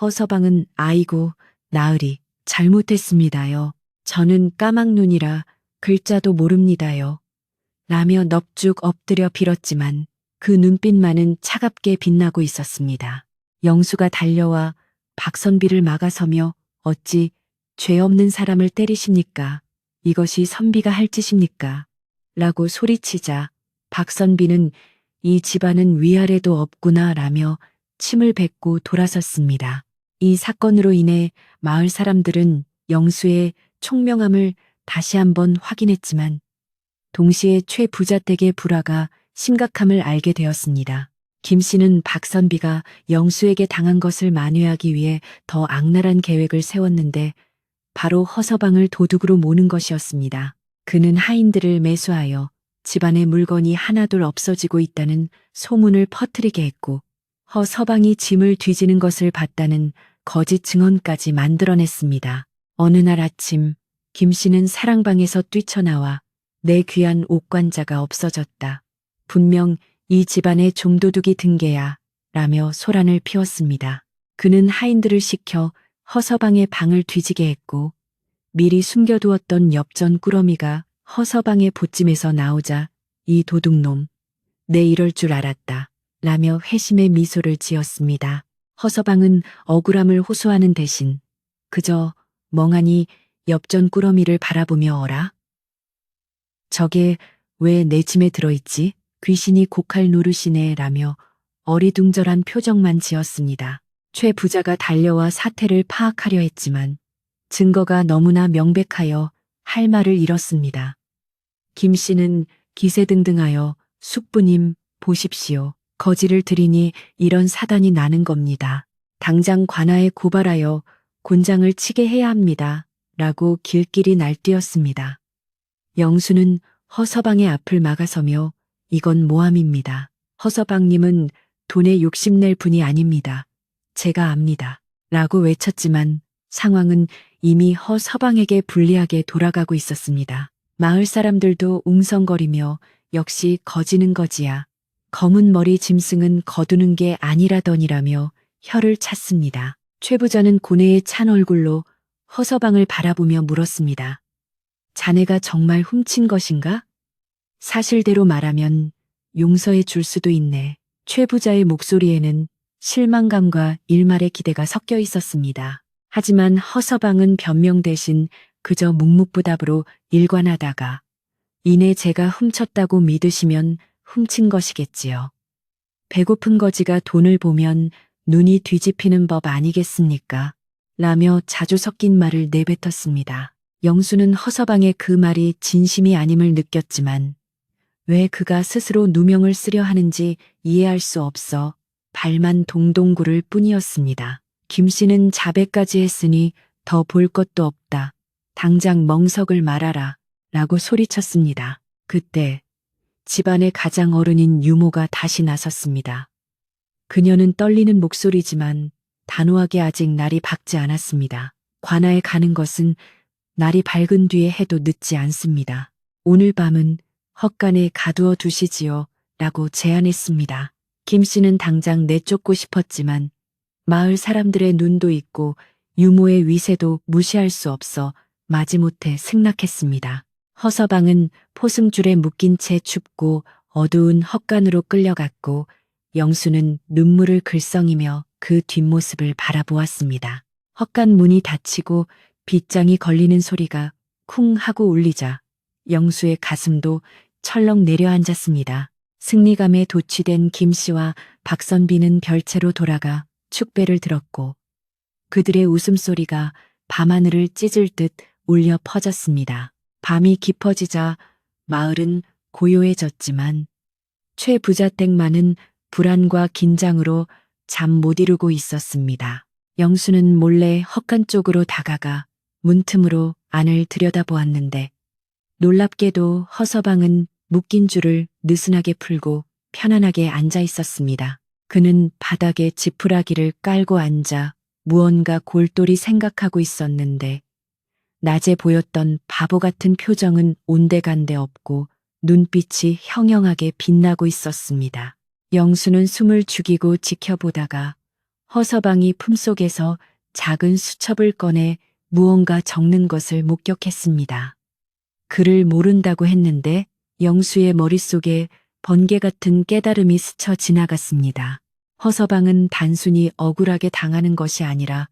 허서방은 아이고 나으리 잘못했습니다요. 저는 까막눈이라 글자도 모릅니다요. 라며 넙죽 엎드려 빌었지만 그 눈빛만은 차갑게 빛나고 있었습니다. 영수가 달려와 박선비를 막아서며 어찌 죄 없는 사람을 때리십니까? 이것이 선비가 할 짓입니까? 라고 소리치자 박선비는 이 집안은 위아래도 없구나 라며 침을 뱉고 돌아섰습니다. 이 사건으로 인해 마을 사람들은 영수의 총명함을 다시 한번 확인했지만 동시에 최 부자 댁의 불화가 심각함을 알게 되었습니다. 김 씨는 박선비가 영수에게 당한 것을 만회하기 위해 더 악랄한 계획을 세웠는데 바로 허서방을 도둑으로 모는 것이었습니다. 그는 하인들을 매수하여 집안의 물건이 하나둘 없어지고 있다는 소문을 퍼뜨리게 했고 허서방이 짐을 뒤지는 것을 봤다는 거짓 증언까지 만들어냈습니다. 어느 날 아침 김 씨는 사랑방에서 뛰쳐나와 내 귀한 옥관자가 없어졌다. 분명 이 집안의 좀도둑이 든 게야 라며 소란을 피웠습니다. 그는 하인들을 시켜 허서방의 방을 뒤지게 했고 미리 숨겨두었던 엽전 꾸러미가 허서방의 보찜에서 나오자 이 도둑놈, 내 이럴 줄 알았다 라며 회심의 미소를 지었습니다. 허서방은 억울함을 호소하는 대신 그저 멍하니 엽전 꾸러미를 바라보며 어라? 저게 왜 내 짐에 들어있지? 귀신이 고칼 노릇이네 라며 어리둥절한 표정만 지었습니다. 최 부자가 달려와 사태를 파악하려 했지만 증거가 너무나 명백하여 할 말을 잃었습니다. 김 씨는 기세등등하여 숙부님 보십시오. 거지를 들이니 이런 사단이 나는 겁니다. 당장 관아에 고발하여 곤장을 치게 해야 합니다. 라고 길길이 날뛰었습니다. 영수는 허서방의 앞을 막아서며 이건 모함입니다. 허서방님은 돈에 욕심낼 분이 아닙니다. 제가 압니다. 라고 외쳤지만 상황은 이미 허서방에게 불리하게 돌아가고 있었습니다. 마을 사람들도 웅성거리며 역시 거지는 거지야. 검은 머리 짐승은 거두는 게 아니라더니라며 혀를 찼습니다. 최 부자는 고뇌에 찬 얼굴로 허서방을 바라보며 물었습니다. 자네가 정말 훔친 것인가? 사실대로 말하면 용서해 줄 수도 있네. 최 부자의 목소리에는 실망감과 일말의 기대가 섞여 있었습니다. 하지만 허서방은 변명 대신 그저 묵묵부답으로 일관하다가 이내 제가 훔쳤다고 믿으시면 훔친 것이겠지요. 배고픈 거지가 돈을 보면 눈이 뒤집히는 법 아니겠습니까? 라며 자주 섞인 말을 내뱉었습니다. 영수는 허서방의 그 말이 진심이 아님을 느꼈지만 왜 그가 스스로 누명을 쓰려 하는지 이해할 수 없어 발만 동동 구를 뿐이었습니다. 김 씨는 자백까지 했으니 더 볼 것도 없다. 당장 멍석을 말아라. 라고 소리쳤습니다. 그때 집안의 가장 어른인 유모가 다시 나섰습니다. 그녀는 떨리는 목소리지만 단호하게 아직 날이 밝지 않았습니다. 관아에 가는 것은 날이 밝은 뒤에 해도 늦지 않습니다. 오늘 밤은 헛간에 가두어 두시지요. 라고 제안했습니다. 김 씨는 당장 내쫓고 싶었지만 마을 사람들의 눈도 있고 유모의 위세도 무시할 수 없어 마지못해 승낙했습니다. 허서방은 포승줄에 묶인 채 춥고 어두운 헛간으로 끌려갔고 영수는 눈물을 글썽이며 그 뒷모습을 바라보았습니다. 헛간 문이 닫히고 빗장이 걸리는 소리가 쿵 하고 울리자 영수의 가슴도 철렁 내려앉았습니다. 승리감에 도취된 김 씨와 박선비는 별채로 돌아가 축배를 들었고 그들의 웃음소리가 밤하늘을 찢을 듯 울려 퍼졌습니다. 밤이 깊어지자 마을은 고요해졌지만 최 부자댁만은 불안과 긴장으로 잠 못 이루고 있었습니다. 영수는 몰래 헛간 쪽으로 다가가 문틈으로 안을 들여다보았는데 놀랍게도 허서방은 묶인 줄을 느슨하게 풀고 편안하게 앉아 있었습니다. 그는 바닥에 지푸라기를 깔고 앉아 무언가 골똘히 생각하고 있었는데 낮에 보였던 바보 같은 표정은 온데간데 없고 눈빛이 형형하게 빛나고 있었습니다. 영수는 숨을 죽이고 지켜보다가 허서방이 품속에서 작은 수첩을 꺼내 무언가 적는 것을 목격했습니다. 글을 모른다고 했는데 영수의 머릿속에 번개 같은 깨달음이 스쳐 지나갔습니다. 허서방은 단순히 억울하게 당하는 것이 아니라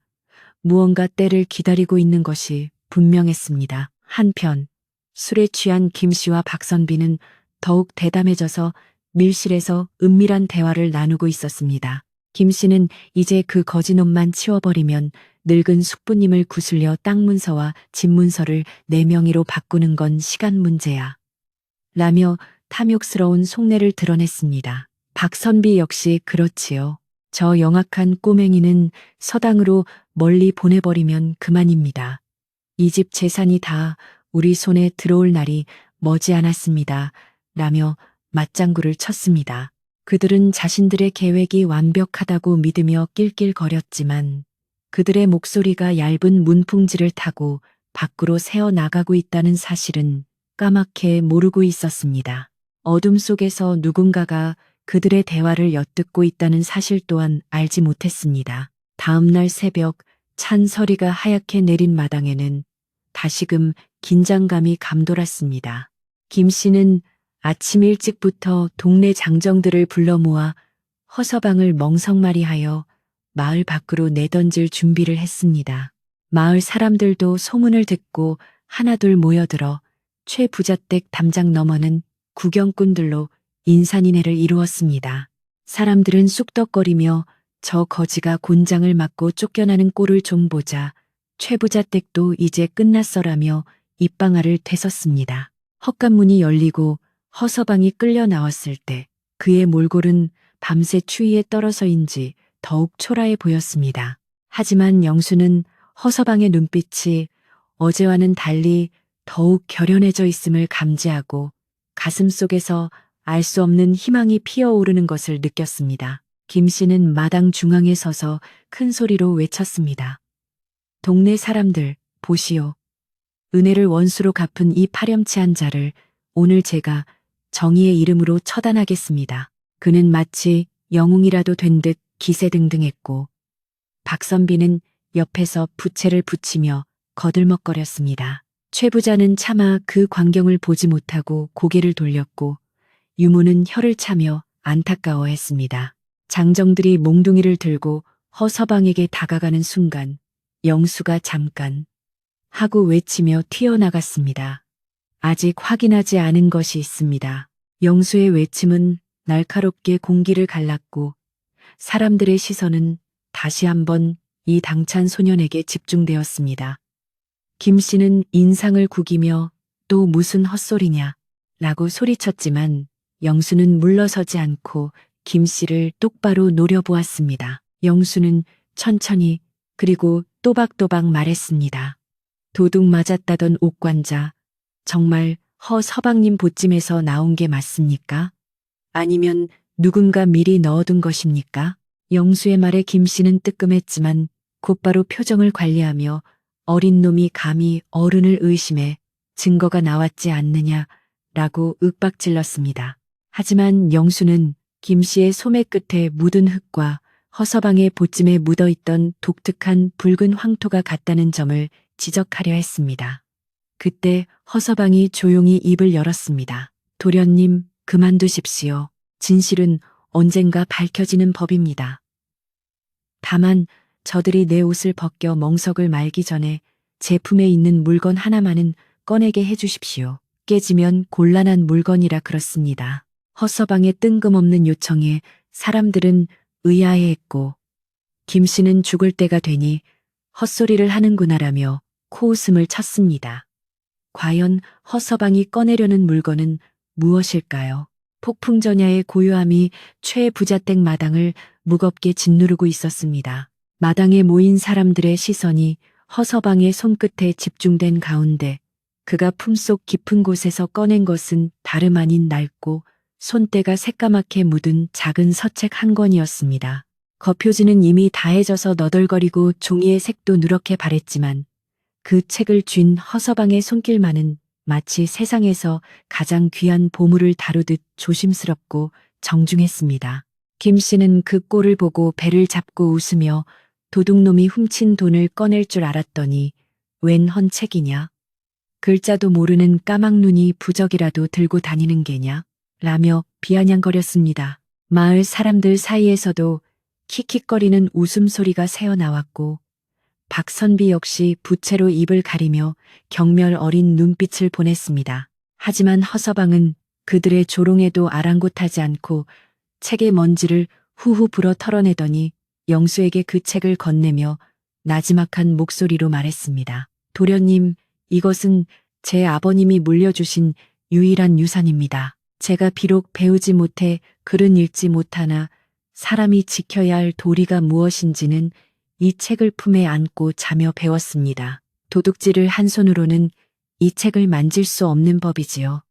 무언가 때를 기다리고 있는 것이 분명했습니다. 한편 술에 취한 김 씨와 박선비는 더욱 대담해져서 밀실에서 은밀한 대화를 나누고 있었습니다. 김 씨는 이제 그 거지놈만 치워버리면 늙은 숙부님을 구슬려 땅 문서와 집 문서를 내 명의로 바꾸는 건 시간 문제야. 라며 탐욕스러운 속내를 드러냈습니다. 박선비 역시 그렇지요. 저 영악한 꼬맹이는 서당으로 멀리 보내버리면 그만입니다. 이 집 재산이 다 우리 손에 들어올 날이 머지않았습니다. 라며 맞장구를 쳤습니다. 그들은 자신들의 계획이 완벽하다고 믿으며 낄낄거렸지만 그들의 목소리가 얇은 문풍지를 타고 밖으로 새어 나가고 있다는 사실은 까맣게 모르고 있었습니다. 어둠 속에서 누군가가 그들의 대화를 엿듣고 있다는 사실 또한 알지 못했습니다. 다음 날 새벽 찬서리가 하얗게 내린 마당에는 다시금 긴장감이 감돌았습니다. 김 씨는 아침 일찍부터 동네 장정들을 불러 모아 허서방을 멍석말이하여 마을 밖으로 내던질 준비를 했습니다. 마을 사람들도 소문을 듣고 하나둘 모여들어 최 부자댁 담장 너머는 구경꾼들로 인산인해를 이루었습니다. 사람들은 쑥덕거리며 저 거지가 곤장을 맞고 쫓겨나는 꼴을 좀 보자. 최 부자 댁도 이제 끝났어라며 입방아를 되섰습니다. 헛간문이 열리고 허서방이 끌려 나왔을 때 그의 몰골은 밤새 추위에 떨어서인지 더욱 초라해 보였습니다. 하지만 영수는 허서방의 눈빛이 어제와는 달리 더욱 결연해져 있음을 감지하고 가슴 속에서 알 수 없는 희망이 피어오르는 것을 느꼈습니다. 김 씨는 마당 중앙에 서서 큰 소리로 외쳤습니다. 동네 사람들, 보시오. 은혜를 원수로 갚은 이 파렴치한 자를 오늘 제가 정의의 이름으로 처단하겠습니다. 그는 마치 영웅이라도 된 듯 기세등등했고 박선비는 옆에서 부채를 붙이며 거들먹거렸습니다. 최 부자는 차마 그 광경을 보지 못하고 고개를 돌렸고 유모는 혀를 차며 안타까워했습니다. 장정들이 몽둥이를 들고 허서방에게 다가가는 순간 영수가 잠깐 하고 외치며 튀어나갔습니다. 아직 확인하지 않은 것이 있습니다. 영수의 외침은 날카롭게 공기를 갈랐고 사람들의 시선은 다시 한번 이 당찬 소년에게 집중되었습니다. 김 씨는 인상을 구기며 또 무슨 헛소리냐 라고 소리쳤지만 영수는 물러서지 않고 김 씨를 똑바로 노려보았습니다. 영수는 천천히 그리고 또박또박 말했습니다. 도둑 맞았다던 옥관자, 정말 허 서방님 보찜에서 나온 게 맞습니까? 아니면 누군가 미리 넣어둔 것입니까? 영수의 말에 김 씨는 뜨끔했지만 곧바로 표정을 관리하며 어린 놈이 감히 어른을 의심해 증거가 나왔지 않느냐라고 윽박질렀습니다. 하지만 영수는 김 씨의 소매 끝에 묻은 흙과 허서방의 보찜에 묻어있던 독특한 붉은 황토가 같다는 점을 지적하려 했습니다. 그때 허서방이 조용히 입을 열었습니다. 도련님, 그만두십시오. 진실은 언젠가 밝혀지는 법입니다. 다만 저들이 내 옷을 벗겨 멍석을 말기 전에 제 품에 있는 물건 하나만은 꺼내게 해주십시오. 깨지면 곤란한 물건이라 그렇습니다. 허서방의 뜬금없는 요청에 사람들은 의아해했고 김 씨는 죽을 때가 되니 헛소리를 하는구나라며 코웃음을 쳤습니다. 과연 허서방이 꺼내려는 물건은 무엇일까요? 폭풍전야의 고요함이 최 부자댁 마당을 무겁게 짓누르고 있었습니다. 마당에 모인 사람들의 시선이 허서방의 손끝에 집중된 가운데 그가 품속 깊은 곳에서 꺼낸 것은 다름 아닌 낡고 손때가 새까맣게 묻은 작은 서책 한 권이었습니다. 겉표지는 이미 다해져서 너덜거리고 종이의 색도 누렇게 바랬지만 그 책을 쥔 허서방의 손길만은 마치 세상에서 가장 귀한 보물을 다루듯 조심스럽고 정중했습니다. 김 씨는 그 꼴을 보고 배를 잡고 웃으며 도둑놈이 훔친 돈을 꺼낼 줄 알았더니 웬 헌책이냐? 글자도 모르는 까막눈이 부적이라도 들고 다니는 게냐? 라며 비아냥거렸습니다. 마을 사람들 사이에서도 킥킥거리는 웃음소리가 새어나왔고 박선비 역시 부채로 입을 가리며 경멸 어린 눈빛을 보냈습니다. 하지만 허서방은 그들의 조롱에도 아랑곳하지 않고 책의 먼지를 후후 불어 털어내더니 영수에게 그 책을 건네며 나지막한 목소리로 말했습니다. 도련님, 이것은 제 아버님이 물려주신 유일한 유산입니다. 제가 비록 배우지 못해 글은 읽지 못하나 사람이 지켜야 할 도리가 무엇인지는 이 책을 품에 안고 자며 배웠습니다. 도둑질을 한 손으로는 이 책을 만질 수 없는 법이지요.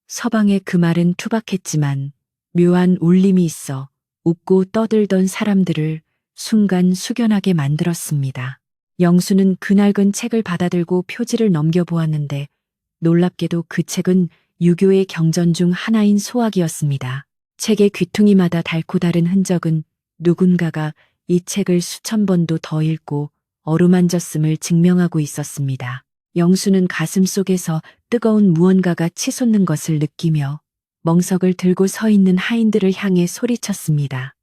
서방의 그 말은 투박했지만 묘한 울림이 있어 웃고 떠들던 사람들을 순간 숙연하게 만들었습니다. 영수는 그 낡은 책을 받아들고 표지를 넘겨보았는데 놀랍게도 그 책은 유교의 경전 중 하나인 소학이었습니다. 책의 귀퉁이마다 닳고 다른 흔적은 누군가가 이 책을 수천 번도 더 읽고 어루만졌음을 증명하고 있었습니다. 영수는 가슴 속에서 뜨거운 무언가가 치솟는 것을 느끼며 멍석을 들고 서 있는 하인들을 향해 소리쳤습니다.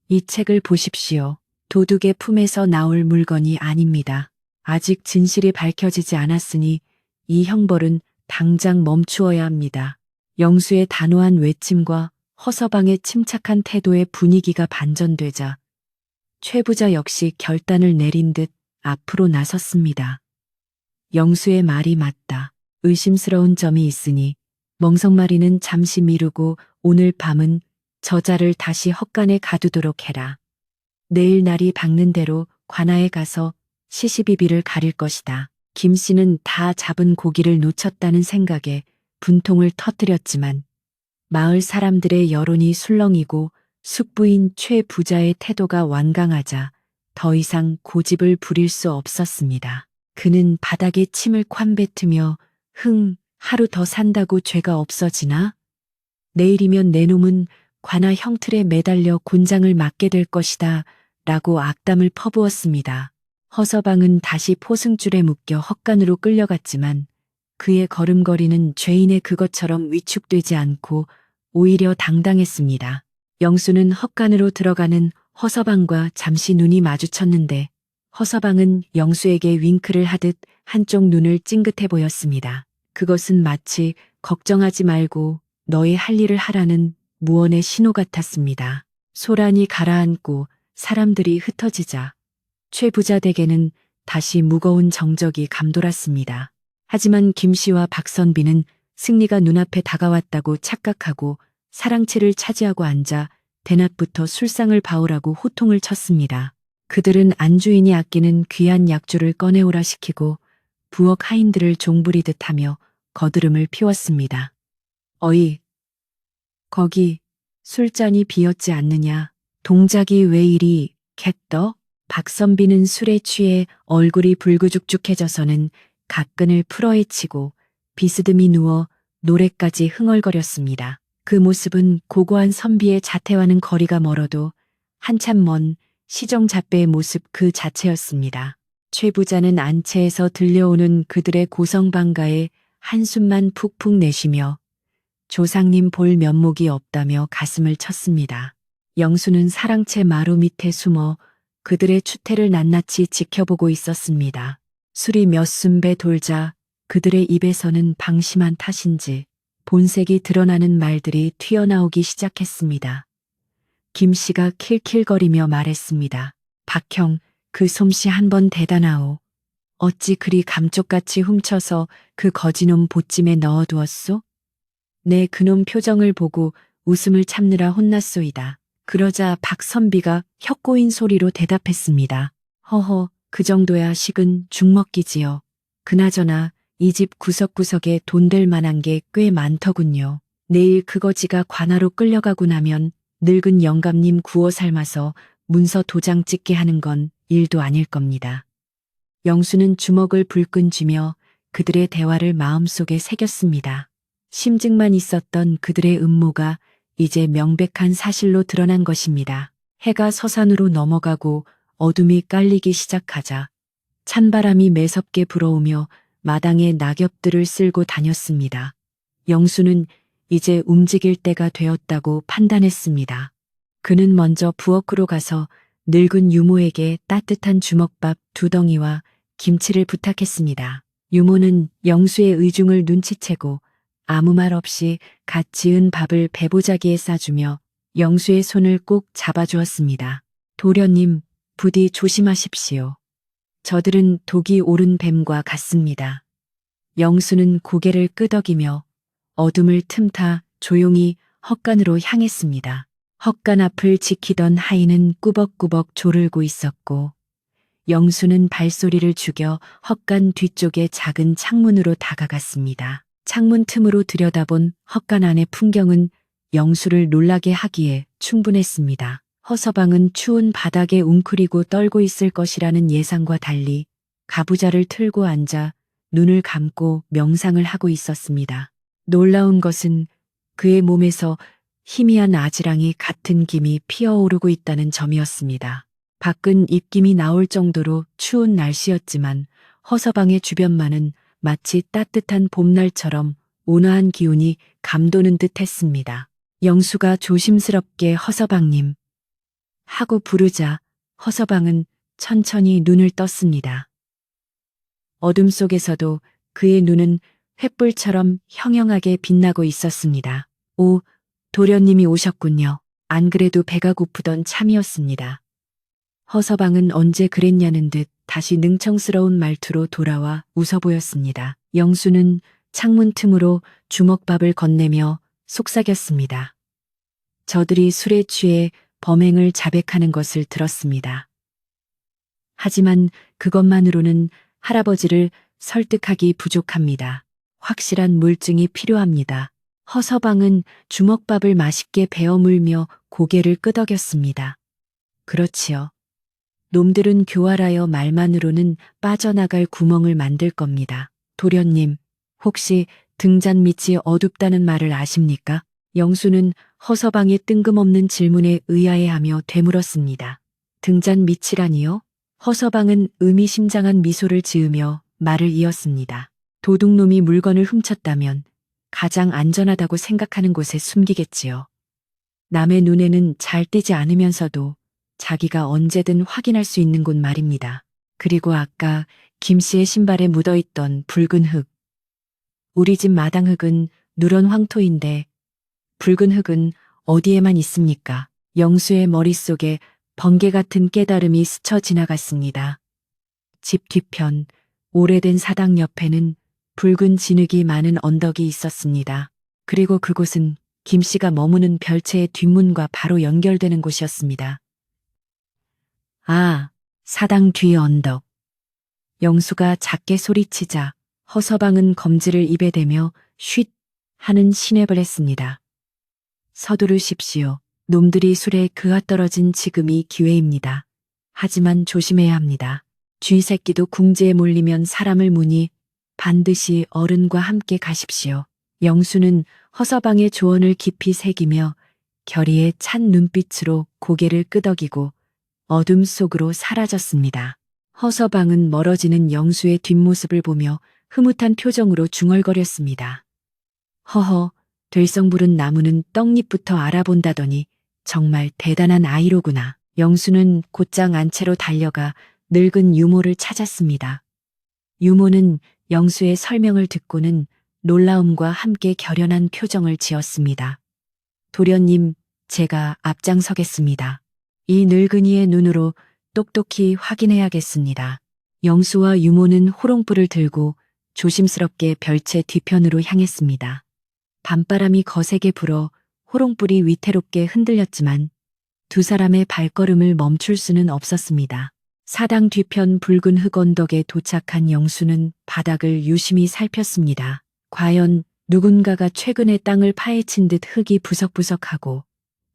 이 책을 보십시오. 도둑의 품에서 나올 물건이 아닙니다. 아직 진실이 밝혀지지 않았으니 이 형벌은 당장 멈추어야 합니다. 영수의 단호한 외침과 허서방의 침착한 태도에 분위기가 반전되자 최 부자 역시 결단을 내린 듯 앞으로 나섰습니다. 영수의 말이 맞다. 의심스러운 점이 있으니 멍석마리는 잠시 미루고 오늘 밤은 저자를 다시 헛간에 가두도록 해라. 내일 날이 밝는 대로 관아에 가서 시시비비를 가릴 것이다. 김 씨는 다 잡은 고기를 놓쳤다는 생각에 분통을 터뜨렸지만 마을 사람들의 여론이 술렁이고 숙부인 최 부자의 태도가 완강하자 더 이상 고집을 부릴 수 없었습니다. 그는 바닥에 침을 쾅 뱉으며 하루 더 산다고 죄가 없어지나? 내일이면 내 놈은 관아 형틀에 매달려 곤장을 맞게 될 것이다 라고 악담을 퍼부었습니다. 허서방은 다시 포승줄에 묶여 헛간으로 끌려갔지만 그의 걸음걸이는 죄인의 그것처럼 위축되지 않고 오히려 당당했습니다. 영수는 헛간으로 들어가는 허서방과 잠시 눈이 마주쳤는데 허서방은 영수에게 윙크를 하듯 한쪽 눈을 찡긋해 보였습니다. 그것은 마치 걱정하지 말고 너의 할 일을 하라는 무언의 신호 같았습니다. 소란이 가라앉고 사람들이 흩어지자 최 부자 댁에는 다시 무거운 정적이 감돌았습니다. 하지만 김 씨와 박선비는 승리가 눈앞에 다가왔다고 착각하고 사랑채를 차지하고 앉아 대낮부터 술상을 봐오라고 호통을 쳤습니다. 그들은 안주인이 아끼는 귀한 약주를 꺼내오라 시키고 부엌 하인들을 종부리듯 하며 거드름을 피웠습니다. 어이, 거기 술잔이 비었지 않느냐. 동작이 왜 이리 객떠? 박선비는 술에 취해 얼굴이 불구죽죽해져서는 가끈을 풀어헤치고 비스듬히 누워 노래까지 흥얼거렸습니다. 그 모습은 고고한 선비의 자태와는 거리가 멀어도 한참 먼 시정잡배의 모습 그 자체였습니다. 최 부자는 안채에서 들려오는 그들의 고성방가에 한숨만 푹푹 내쉬며 조상님 볼 면목이 없다며 가슴을 쳤습니다. 영수는 사랑채 마루 밑에 숨어 그들의 추태를 낱낱이 지켜보고 있었습니다. 술이 몇 순배 돌자 그들의 입에서는 방심한 탓인지 본색이 드러나는 말들이 튀어나오기 시작했습니다. 김 씨가 킬킬거리며 말했습니다. 박형, 그 솜씨 한번 대단하오. 어찌 그리 감쪽같이 훔쳐서 그 거지놈 보찜에 넣어두었소? 내 그놈 표정을 보고 웃음을 참느라 혼났소이다. 그러자 박선비가 혀꼬인 소리로 대답했습니다. 허허, 그 정도야 식은 죽먹기지요. 그나저나 이 집 구석구석에 돈 될 만한 게 꽤 많더군요. 내일 그 거지가 관아로 끌려가고 나면 늙은 영감님 구워 삶아서 문서 도장 찍게 하는 건 일도 아닐 겁니다. 영수는 주먹을 불끈 쥐며 그들의 대화를 마음속에 새겼습니다. 심증만 있었던 그들의 음모가 이제 명백한 사실로 드러난 것입니다. 해가 서산으로 넘어가고 어둠이 깔리기 시작하자 찬바람이 매섭게 불어오며 마당에 낙엽들을 쓸고 다녔습니다. 영수는 이제 움직일 때가 되었다고 판단했습니다. 그는 먼저 부엌으로 가서 늙은 유모에게 따뜻한 주먹밥 2덩이와 김치를 부탁했습니다. 유모는 영수의 의중을 눈치채고 아무 말 없이 갓 지은 밥을 배보자기에 싸주며 영수의 손을 꼭 잡아주었습니다. 도련님, 부디 조심하십시오. 저들은 독이 오른 뱀과 같습니다. 영수는 고개를 끄덕이며 어둠을 틈타 조용히 헛간으로 향했습니다. 헛간 앞을 지키던 하인은 꾸벅꾸벅 조르고 있었고 영수는 발소리를 죽여 헛간 뒤쪽의 작은 창문으로 다가갔습니다. 창문 틈으로 들여다본 헛간 안의 풍경은 영수를 놀라게 하기에 충분했습니다. 허서방은 추운 바닥에 웅크리고 떨고 있을 것이라는 예상과 달리 가부좌를 틀고 앉아 눈을 감고 명상을 하고 있었습니다. 놀라운 것은 그의 몸에서 희미한 아지랑이 같은 김이 피어오르고 있다는 점이었습니다. 밖은 입김이 나올 정도로 추운 날씨였지만 허서방의 주변만은 마치 따뜻한 봄날처럼 온화한 기운이 감도는 듯 했습니다. 영수가 조심스럽게 허서방님 하고 부르자 허서방은 천천히 눈을 떴습니다. 어둠 속에서도 그의 눈은 횃불처럼 형형하게 빛나고 있었습니다. 오, 도련님이 오셨군요. 안 그래도 배가 고프던 참이었습니다. 허서방은 언제 그랬냐는 듯 다시 능청스러운 말투로 돌아와 웃어 보였습니다. 영수는 창문 틈으로 주먹밥을 건네며 속삭였습니다. 저들이 술에 취해 범행을 자백하는 것을 들었습니다. 하지만 그것만으로는 할아버지를 설득하기 부족합니다. 확실한 물증이 필요합니다. 허서방은 주먹밥을 맛있게 베어 물며 고개를 끄덕였습니다. 그렇지요. 놈들은 교활하여 말만으로는 빠져나갈 구멍을 만들 겁니다. 도련님, 혹시 등잔 밑이 어둡다는 말을 아십니까? 영수는 허서방의 뜬금없는 질문에 의아해하며 되물었습니다. 등잔 밑이라니요? 허서방은 의미심장한 미소를 지으며 말을 이었습니다. 도둑놈이 물건을 훔쳤다면 가장 안전하다고 생각하는 곳에 숨기겠지요. 남의 눈에는 잘 띄지 않으면서도 자기가 언제든 확인할 수 있는 곳 말입니다. 그리고 아까 김 씨의 신발에 묻어있던 붉은 흙. 우리 집 마당 흙은 누런 황토인데 붉은 흙은 어디에만 있습니까? 영수의 머릿속에 번개 같은 깨달음이 스쳐 지나갔습니다. 집 뒤편 오래된 사당 옆에는 붉은 진흙이 많은 언덕이 있었습니다. 그리고 그곳은 김 씨가 머무는 별채의 뒷문과 바로 연결되는 곳이었습니다. 아, 사당 뒤 언덕. 영수가 작게 소리치자 허서방은 검지를 입에 대며 쉿 하는 신획을 했습니다. 서두르십시오. 놈들이 술에 그아떨어진 지금이 기회입니다. 하지만 조심해야 합니다. 쥐새끼도 궁지에 몰리면 사람을 무니 반드시 어른과 함께 가십시오. 영수는 허서방의 조언을 깊이 새기며 결의에 찬 눈빛으로 고개를 끄덕이고 어둠 속으로 사라졌습니다. 허서방은 멀어지는 영수의 뒷모습을 보며 흐뭇한 표정으로 중얼거렸습니다. 허허, 될성부른 나무는 떡잎부터 알아본다더니 정말 대단한 아이로구나. 영수는 곧장 안채로 달려가 늙은 유모를 찾았습니다. 유모는 영수의 설명을 듣고는 놀라움과 함께 결연한 표정을 지었습니다. 도련님, 제가 앞장서겠습니다. 이 늙은이의 눈으로 똑똑히 확인해야겠습니다. 영수와 유모는 호롱불을 들고 조심스럽게 별채 뒤편으로 향했습니다. 밤바람이 거세게 불어 호롱불이 위태롭게 흔들렸지만 두 사람의 발걸음을 멈출 수는 없었습니다. 사당 뒤편 붉은 흙 언덕에 도착한 영수는 바닥을 유심히 살폈습니다. 과연 누군가가 최근에 땅을 파헤친 듯 흙이 부석부석하고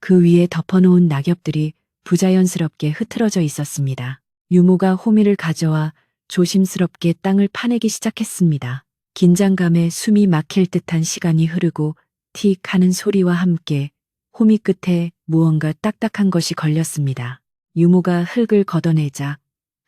그 위에 덮어놓은 낙엽들이 부자연스럽게 흐트러져 있었습니다. 유모가 호미를 가져와 조심스럽게 땅을 파내기 시작했습니다. 긴장감에 숨이 막힐 듯한 시간이 흐르고 틱 하는 소리와 함께 호미 끝에 무언가 딱딱한 것이 걸렸습니다. 유모가 흙을 걷어내자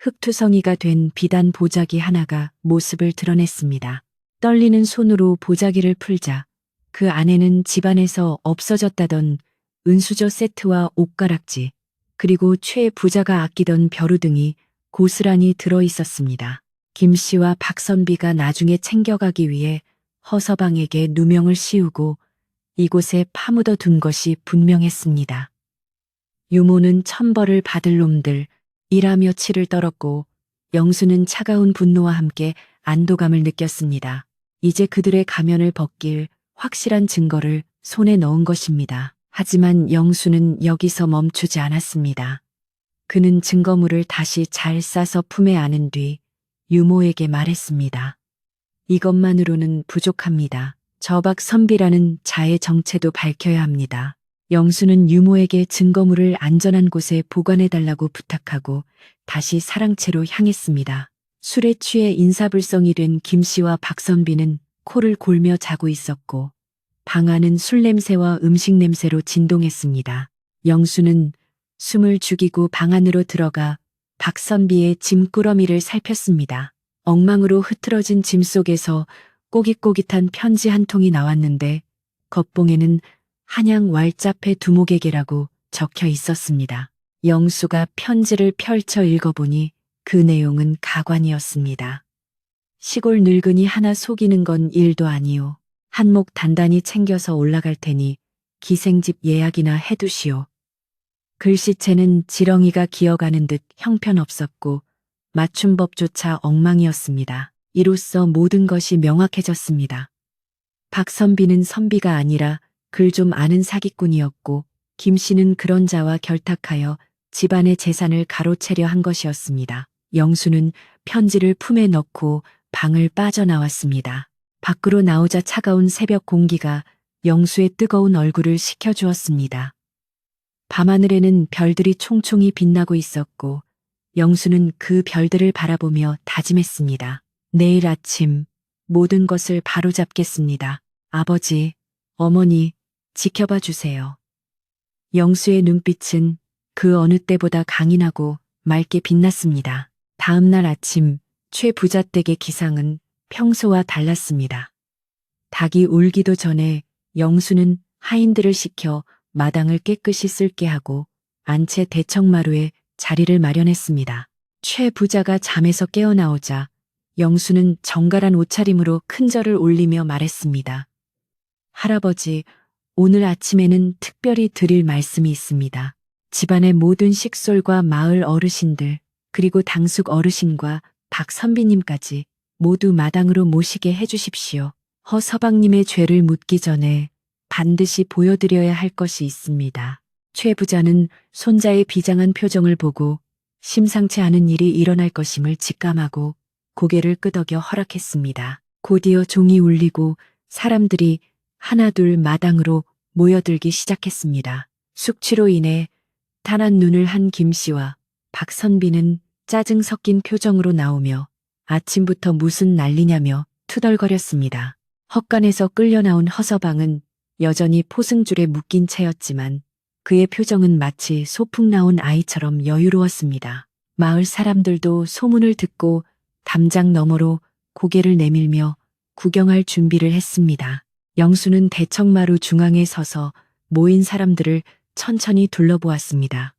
흙투성이가 된 비단 보자기 하나가 모습을 드러냈습니다. 떨리는 손으로 보자기를 풀자 그 안에는 집안에서 없어졌다던 은수저 세트와 옷가락지 그리고 최 부자가 아끼던 벼루등이 고스란히 들어 있었습니다. 김 씨와 박선비가 나중에 챙겨가기 위해 허서방에게 누명을 씌우고 이곳에 파묻어 둔 것이 분명했습니다. 유모는 천벌을 받을 놈들 이라며 치를 떨었고 영수는 차가운 분노와 함께 안도감을 느꼈습니다. 이제 그들의 가면을 벗길 확실한 증거를 손에 넣은 것입니다. 하지만 영수는 여기서 멈추지 않았습니다. 그는 증거물을 다시 잘 싸서 품에 안은 뒤 유모에게 말했습니다. 이것만으로는 부족합니다. 저박선비라는 자의 정체도 밝혀야 합니다. 영수는 유모에게 증거물을 안전한 곳에 보관해달라고 부탁하고 다시 사랑채로 향했습니다. 술에 취해 인사불성이 된 김 씨와 박선비는 코를 골며 자고 있었고 방 안은 술 냄새와 음식 냄새로 진동했습니다. 영수는 숨을 죽이고 방 안으로 들어가 박선비의 짐꾸러미를 살폈습니다. 엉망으로 흐트러진 짐 속에서 꼬깃꼬깃한 편지 한 통이 나왔는데 겉봉에는 한양 왈자패 두목에게라고 적혀 있었습니다. 영수가 편지를 펼쳐 읽어보니 그 내용은 가관이었습니다. 시골 늙은이 하나 속이는 건 일도 아니오. 한몫 단단히 챙겨서 올라갈 테니 기생집 예약이나 해두시오. 글씨체는 지렁이가 기어가는 듯 형편없었고 맞춤법조차 엉망이었습니다. 이로써 모든 것이 명확해졌습니다. 박선비는 선비가 아니라 글 좀 아는 사기꾼이었고 김 씨는 그런 자와 결탁하여 집안의 재산을 가로채려 한 것이었습니다. 영수는 편지를 품에 넣고 방을 빠져나왔습니다. 밖으로 나오자 차가운 새벽 공기가 영수의 뜨거운 얼굴을 식혀주었습니다. 밤하늘에는 별들이 총총히 빛나고 있었고 영수는 그 별들을 바라보며 다짐했습니다. 내일 아침 모든 것을 바로잡겠습니다. 아버지, 어머니, 지켜봐 주세요. 영수의 눈빛은 그 어느 때보다 강인하고 맑게 빛났습니다. 다음 날 아침 최 부자댁의 기상은 평소와 달랐습니다. 닭이 울기도 전에 영수는 하인들을 시켜 마당을 깨끗이 쓸게 하고 안채 대청마루에 자리를 마련했습니다. 최 부자가 잠에서 깨어나오자 영수는 정갈한 옷차림으로 큰 절을 올리며 말했습니다. 할아버지, 오늘 아침에는 특별히 드릴 말씀이 있습니다. 집안의 모든 식솔과 마을 어르신들, 그리고 당숙 어르신과 박 선비님까지 모두 마당으로 모시게 해주십시오. 허 서방님의 죄를 묻기 전에 반드시 보여드려야 할 것이 있습니다. 최 부자는 손자의 비장한 표정을 보고 심상치 않은 일이 일어날 것임을 직감하고 고개를 끄덕여 허락했습니다. 곧이어 종이 울리고 사람들이 하나둘 마당으로 모여들기 시작했습니다. 숙취로 인해 탄한 눈을 한 김 씨와 박선비는 짜증 섞인 표정으로 나오며 아침부터 무슨 난리냐며 투덜거렸습니다. 헛간에서 끌려 나온 허서방은 여전히 포승줄에 묶인 채였지만 그의 표정은 마치 소풍 나온 아이처럼 여유로웠습니다. 마을 사람들도 소문을 듣고 담장 너머로 고개를 내밀며 구경할 준비를 했습니다. 영수는 대청마루 중앙에 서서 모인 사람들을 천천히 둘러보았습니다.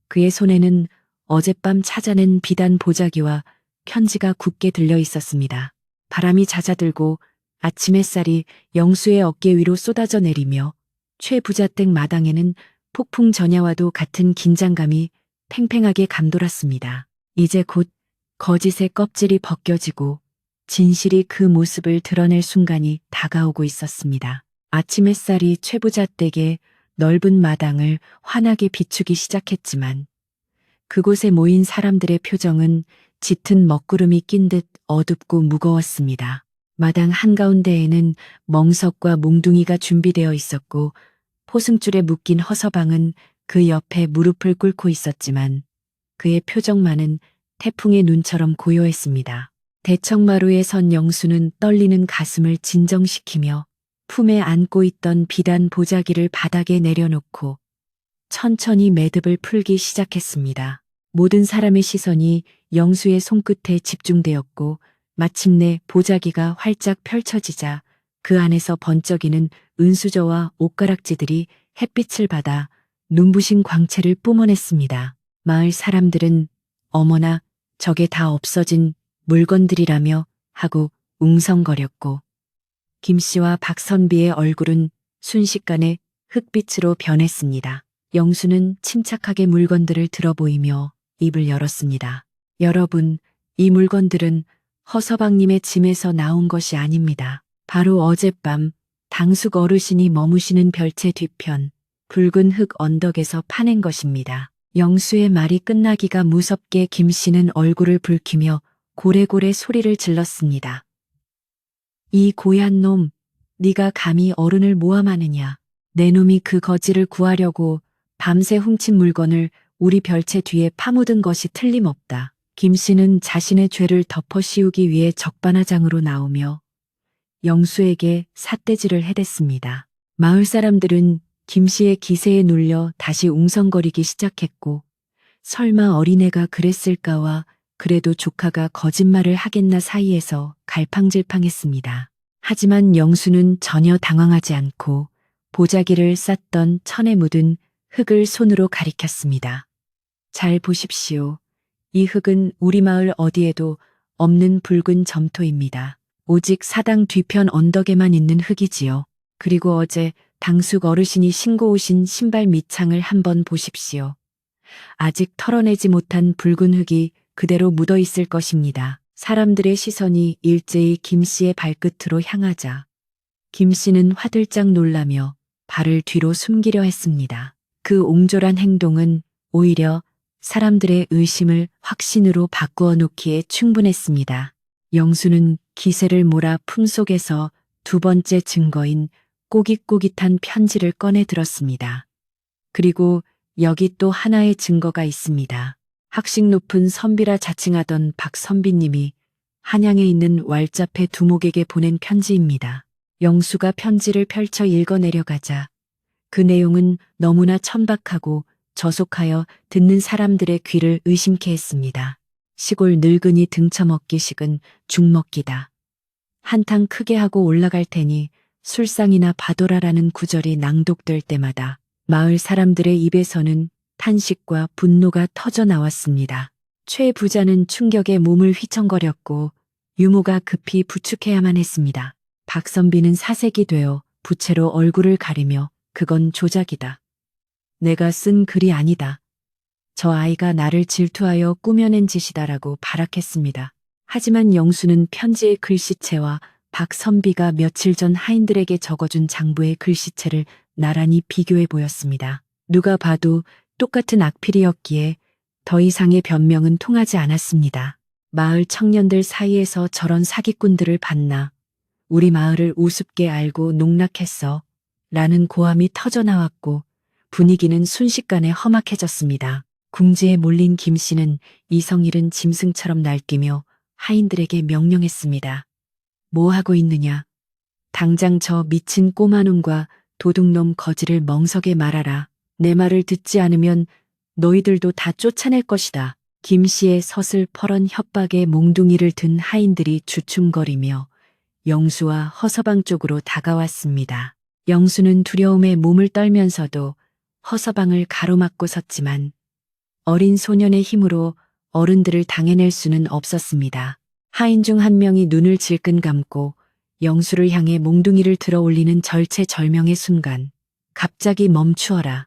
그의 손에는 어젯밤 찾아낸 비단 보자기와 편지가 굳게 들려 있었습니다. 바람이 잦아들고 아침 햇살이 영수의 어깨 위로 쏟아져 내리며 최 부자댁 마당에는 폭풍 전야와도 같은 긴장감이 팽팽하게 감돌았습니다. 이제 곧 거짓의 껍질이 벗겨지고 진실이 그 모습을 드러낼 순간이 다가오고 있었습니다. 아침 햇살이 최 부자댁의 넓은 마당을 환하게 비추기 시작했지만 그곳에 모인 사람들의 표정은 짙은 먹구름이 낀 듯 어둡고 무거웠습니다. 마당 한가운데에는 멍석과 몽둥이가 준비되어 있었고 포승줄에 묶인 허서방은 그 옆에 무릎을 꿇고 있었지만 그의 표정만은 태풍의 눈처럼 고요했습니다. 대청마루에 선 영수는 떨리는 가슴을 진정시키며 품에 안고 있던 비단 보자기를 바닥에 내려놓고 천천히 매듭을 풀기 시작했습니다. 모든 사람의 시선이 영수의 손끝에 집중되었고 마침내 보자기가 활짝 펼쳐지자 그 안에서 번쩍이는 은수저와 옷가락지들이 햇빛을 받아 눈부신 광채를 뿜어냈습니다. 마을 사람들은 어머나 저게 다 없어진 물건들이라며 하고 웅성거렸고 김씨와 박선비의 얼굴은 순식간에 흑빛으로 변했습니다. 영수는 침착하게 물건들을 들어보이며 입을 열었습니다. 여러분, 이 물건들은 허서방님의 짐에서 나온 것이 아닙니다. 바로 어젯밤 당숙 어르신이 머무시는 별채 뒤편 붉은 흙 언덕에서 파낸 것입니다. 영수의 말이 끝나기가 무섭게 김씨는 얼굴을 붉히며 고래고래 소리를 질렀습니다. 이 고얀 놈, 네가 감히 어른을 모함하느냐. 내 놈이 그 거지를 구하려고 밤새 훔친 물건을 우리 별채 뒤에 파묻은 것이 틀림없다. 김씨는 자신의 죄를 덮어 씌우기 위해 적반하장으로 나오며 영수에게 삿대질을 해댔습니다. 마을 사람들은 김씨의 기세에 눌려 다시 웅성거리기 시작했고 설마 어린애가 그랬을까와 그래도 조카가 거짓말을 하겠나 사이에서 갈팡질팡했습니다. 하지만 영수는 전혀 당황하지 않고 보자기를 쌌던 천에 묻은 흙을 손으로 가리켰습니다. 잘 보십시오. 이 흙은 우리 마을 어디에도 없는 붉은 점토입니다. 오직 사당 뒤편 언덕에만 있는 흙이지요. 그리고 어제 당숙 어르신이 신고 오신 신발 밑창을 한번 보십시오. 아직 털어내지 못한 붉은 흙이 그대로 묻어 있을 것입니다. 사람들의 시선이 일제히 김 씨의 발끝으로 향하자 김 씨는 화들짝 놀라며 발을 뒤로 숨기려 했습니다. 그 옹졸한 행동은 오히려 사람들의 의심을 확신으로 바꾸어 놓기에 충분했습니다. 영수는 기세를 몰아 품속에서 두 번째 증거인 꼬깃꼬깃한 편지를 꺼내 들었습니다. 그리고 여기 또 하나의 증거가 있습니다. 학식 높은 선비라 자칭하던 박선비님이 한양에 있는 왈자패 두목에게 보낸 편지입니다. 영수가 편지를 펼쳐 읽어내려가자 그 내용은 너무나 천박하고 저속하여 듣는 사람들의 귀를 의심케 했습니다. 시골 늙은이 등쳐먹기 식은 죽먹기다. 한탕 크게 하고 올라갈 테니 술상이나 봐둬라라는 구절이 낭독될 때마다 마을 사람들의 입에서는 탄식과 분노가 터져 나왔습니다. 최 부자는 충격에 몸을 휘청거렸고 유모가 급히 부축해야만 했습니다. 박선비는 사색이 되어 부채로 얼굴을 가리며 그건 조작이다. 내가 쓴 글이 아니다. 저 아이가 나를 질투하여 꾸며낸 짓이다라고 발악했습니다. 하지만 영수는 편지의 글씨체와 박선비가 며칠 전 하인들에게 적어준 장부의 글씨체를 나란히 비교해 보였습니다. 누가 봐도 똑같은 악필이었기에 더 이상의 변명은 통하지 않았습니다. 마을 청년들 사이에서 저런 사기꾼들을 봤나 우리 마을을 우습게 알고 농락했어 라는 고함이 터져나왔고 분위기는 순식간에 험악해졌습니다. 궁지에 몰린 김 씨는 이성 잃은 짐승처럼 날뛰며 하인들에게 명령했습니다. 뭐 하고 있느냐? 당장 저 미친 꼬마놈과 도둑놈 거지를 멍석에 말아라. 내 말을 듣지 않으면 너희들도 다 쫓아낼 것이다. 김 씨의 서슬퍼런 협박에 몽둥이를 든 하인들이 주춤거리며 영수와 허서방 쪽으로 다가왔습니다. 영수는 두려움에 몸을 떨면서도 허서방을 가로막고 섰지만 어린 소년의 힘으로 어른들을 당해낼 수는 없었습니다. 하인 중 한 명이 눈을 질끈 감고 영수를 향해 몽둥이를 들어 올리는 절체절명의 순간 갑자기 멈추어라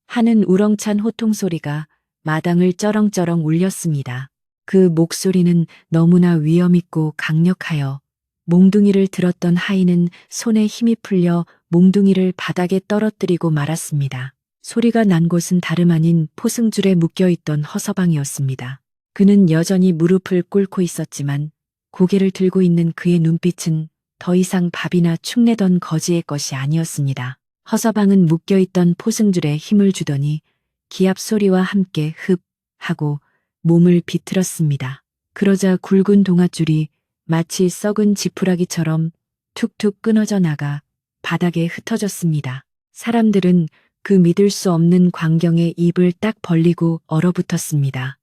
하는 우렁찬 호통 소리가 마당을 쩌렁쩌렁 울렸습니다. 그 목소리는 너무나 위엄있고 강력하여 몽둥이를 들었던 하인은 손에 힘이 풀려 몽둥이를 바닥에 떨어뜨리고 말았습니다. 소리가 난 곳은 다름 아닌 포승줄에 묶여있던 허서방이었습니다. 그는 여전히 무릎을 꿇고 있었지만 고개를 들고 있는 그의 눈빛은 더 이상 밥이나 축내던 거지의 것이 아니었습니다. 허서방은 묶여있던 포승줄에 힘을 주더니 기압 소리와 함께 흡 하고 몸을 비틀었습니다. 그러자 굵은 동아줄이 마치 썩은 지푸라기처럼 툭툭 끊어져 나가 바닥에 흩어졌습니다. 사람들은 그 믿을 수 없는 광경에 입을 딱 벌리고 얼어붙었습니다.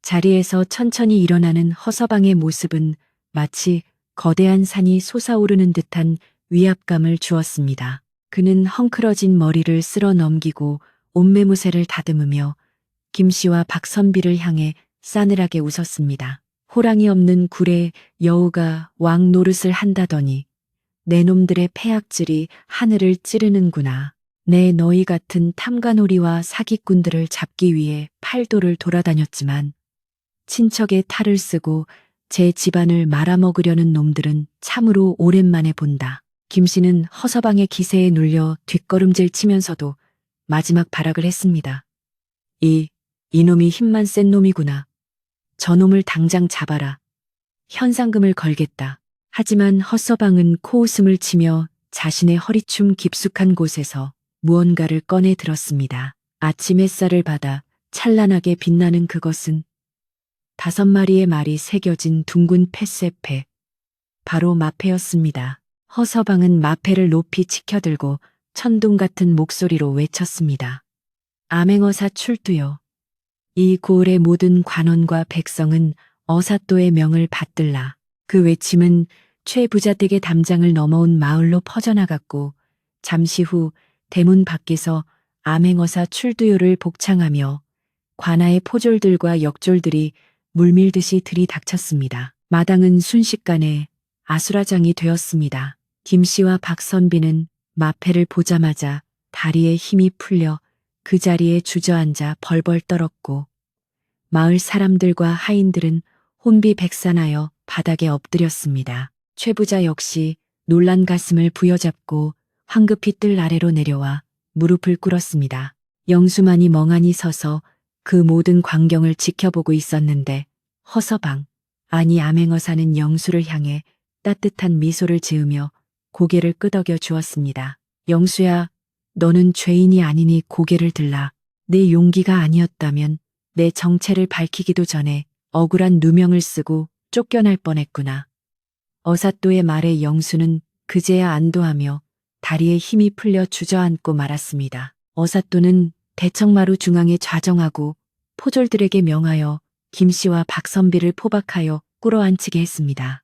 자리에서 천천히 일어나는 허서방의 모습은 마치 거대한 산이 솟아오르는 듯한 위압감을 주었습니다. 그는 헝클어진 머리를 쓸어 넘기고 옷매무새를 다듬으며 김씨와 박선비를 향해 싸늘하게 웃었습니다. 호랑이 없는 굴에 여우가 왕 노릇을 한다더니 내 놈들의 패악질이 하늘을 찌르는구나. 내 너희 같은 탐관오리와 사기꾼들을 잡기 위해 팔도를 돌아다녔지만 친척의 탈을 쓰고 제 집안을 말아먹으려는 놈들은 참으로 오랜만에 본다. 김씨는 허서방의 기세에 눌려 뒷걸음질 치면서도 마지막 발악을 했습니다. 이놈이 힘만 센 놈이구나. 저놈을 당장 잡아라. 현상금을 걸겠다. 하지만 허서방은 코웃음을 치며 자신의 허리춤 깊숙한 곳에서 무언가를 꺼내 들었습니다. 아침 햇살을 받아 찬란하게 빛나는 그것은 5마리의 말이 새겨진 둥근 펫쇠패. 바로 마패였습니다. 허서방은 마패를 높이 치켜들고 천둥 같은 목소리로 외쳤습니다. 암행어사 출두요. 이 고을의 모든 관원과 백성은 어사또의 명을 받들라. 그 외침은 최 부자댁의 담장을 넘어온 마을로 퍼져나갔고 잠시 후 대문 밖에서 암행어사 출두요를 복창하며 관아의 포졸들과 역졸들이 물밀듯이 들이닥쳤습니다. 마당은 순식간에 아수라장이 되었습니다. 김씨와 박선비는 마패를 보자마자 다리에 힘이 풀려 그 자리에 주저앉아 벌벌 떨었고 마을 사람들과 하인들은 혼비백산하여 바닥에 엎드렸습니다. 최 부자 역시 놀란 가슴을 부여잡고 황급히 뜰 아래로 내려와 무릎을 꿇었습니다. 영수만이 멍하니 서서 그 모든 광경을 지켜보고 있었는데 허서방, 아니 암행어사는 영수를 향해 따뜻한 미소를 지으며 고개를 끄덕여 주었습니다. 영수야, 너는 죄인이 아니니 고개를 들라. 내 용기가 아니었다면 내 정체를 밝히기도 전에 억울한 누명을 쓰고 쫓겨날 뻔했구나. 어사또의 말에 영수는 그제야 안도하며 다리에 힘이 풀려 주저앉고 말았습니다. 어사또는 대청마루 중앙에 좌정하고 포졸들에게 명하여 김씨와 박선비를 포박하여 꿇어앉히게 했습니다.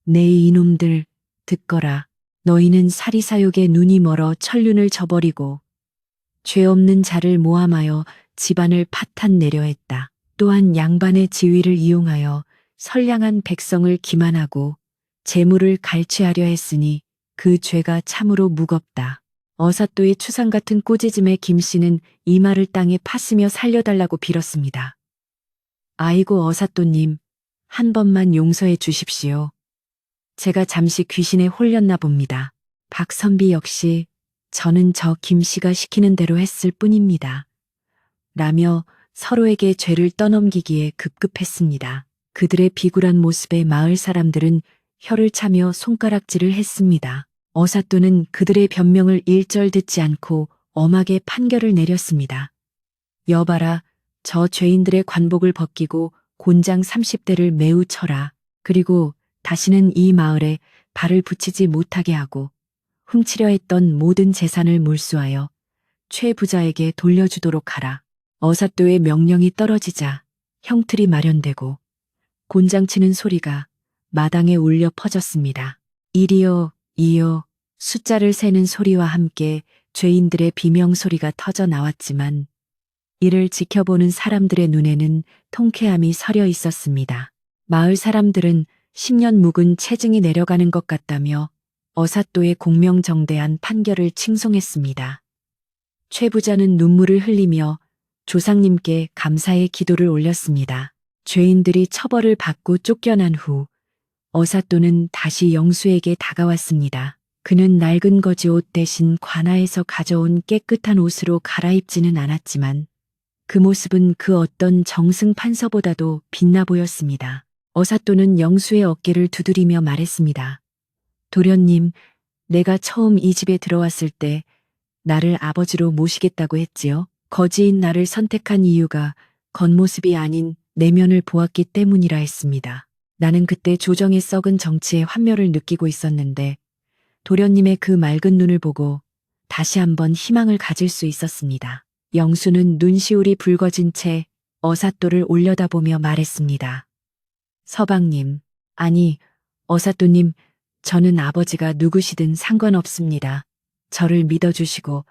네 이놈들 듣거라. 너희는 사리사욕에 눈이 멀어 천륜을 저버리고 죄 없는 자를 모함하여 집안을 파탄내려 했다. 또한 양반의 지위를 이용하여 선량한 백성을 기만하고 재물을 갈취하려 했으니 그 죄가 참으로 무겁다. 어사또의 추상 같은 꾸짖음에 김씨는 이마를 땅에 파스며 살려달라고 빌었습니다. 아이고 어사또님, 한 번만 용서해 주십시오. 제가 잠시 귀신에 홀렸나 봅니다. 박선비 역시 저는 저 김씨가 시키는 대로 했을 뿐입니다. 라며 서로에게 죄를 떠넘기기에 급급했습니다. 그들의 비굴한 모습에 마을 사람들은 혀를 차며 손가락질을 했습니다. 어사또는 그들의 변명을 일절 듣지 않고 엄하게 판결을 내렸습니다. 여봐라, 저 죄인들의 관복을 벗기고 곤장 30대를 매우 쳐라. 그리고 다시는 이 마을에 발을 붙이지 못하게 하고 훔치려 했던 모든 재산을 몰수하여 최 부자에게 돌려주도록 하라. 어사또의 명령이 떨어지자 형틀이 마련되고 곤장치는 소리가 마당에 울려 퍼졌습니다. 1이요, 2요, 숫자를 세는 소리와 함께 죄인들의 비명소리가 터져 나왔지만 이를 지켜보는 사람들의 눈에는 통쾌함이 서려 있었습니다. 마을 사람들은 10년 묵은 체증이 내려가는 것 같다며 어사또의 공명정대한 판결을 칭송했습니다. 최 부자는 눈물을 흘리며 조상님께 감사의 기도를 올렸습니다. 죄인들이 처벌을 받고 쫓겨난 후 어사또는 다시 영수에게 다가왔습니다. 그는 낡은 거지옷 대신 관아에서 가져온 깨끗한 옷으로 갈아입지는 않았지만 그 모습은 그 어떤 정승 판서보다도 빛나 보였습니다. 어사또는 영수의 어깨를 두드리며 말했습니다. 도련님, 내가 처음 이 집에 들어왔을 때 나를 아버지로 모시겠다고 했지요. 거지인 나를 선택한 이유가 겉모습이 아닌 내면을 보았기 때문이라 했습니다. 나는 그때 조정의 썩은 정치에 환멸을 느끼고 있었는데 도련님의 그 맑은 눈을 보고 다시 한번 희망을 가질 수 있었습니다. 영수는 눈시울이 붉어진 채 어사또를 올려다보며 말했습니다. 서방님, 아니 어사또님, 저는 아버지가 누구시든 상관없습니다. 저를 믿어주시고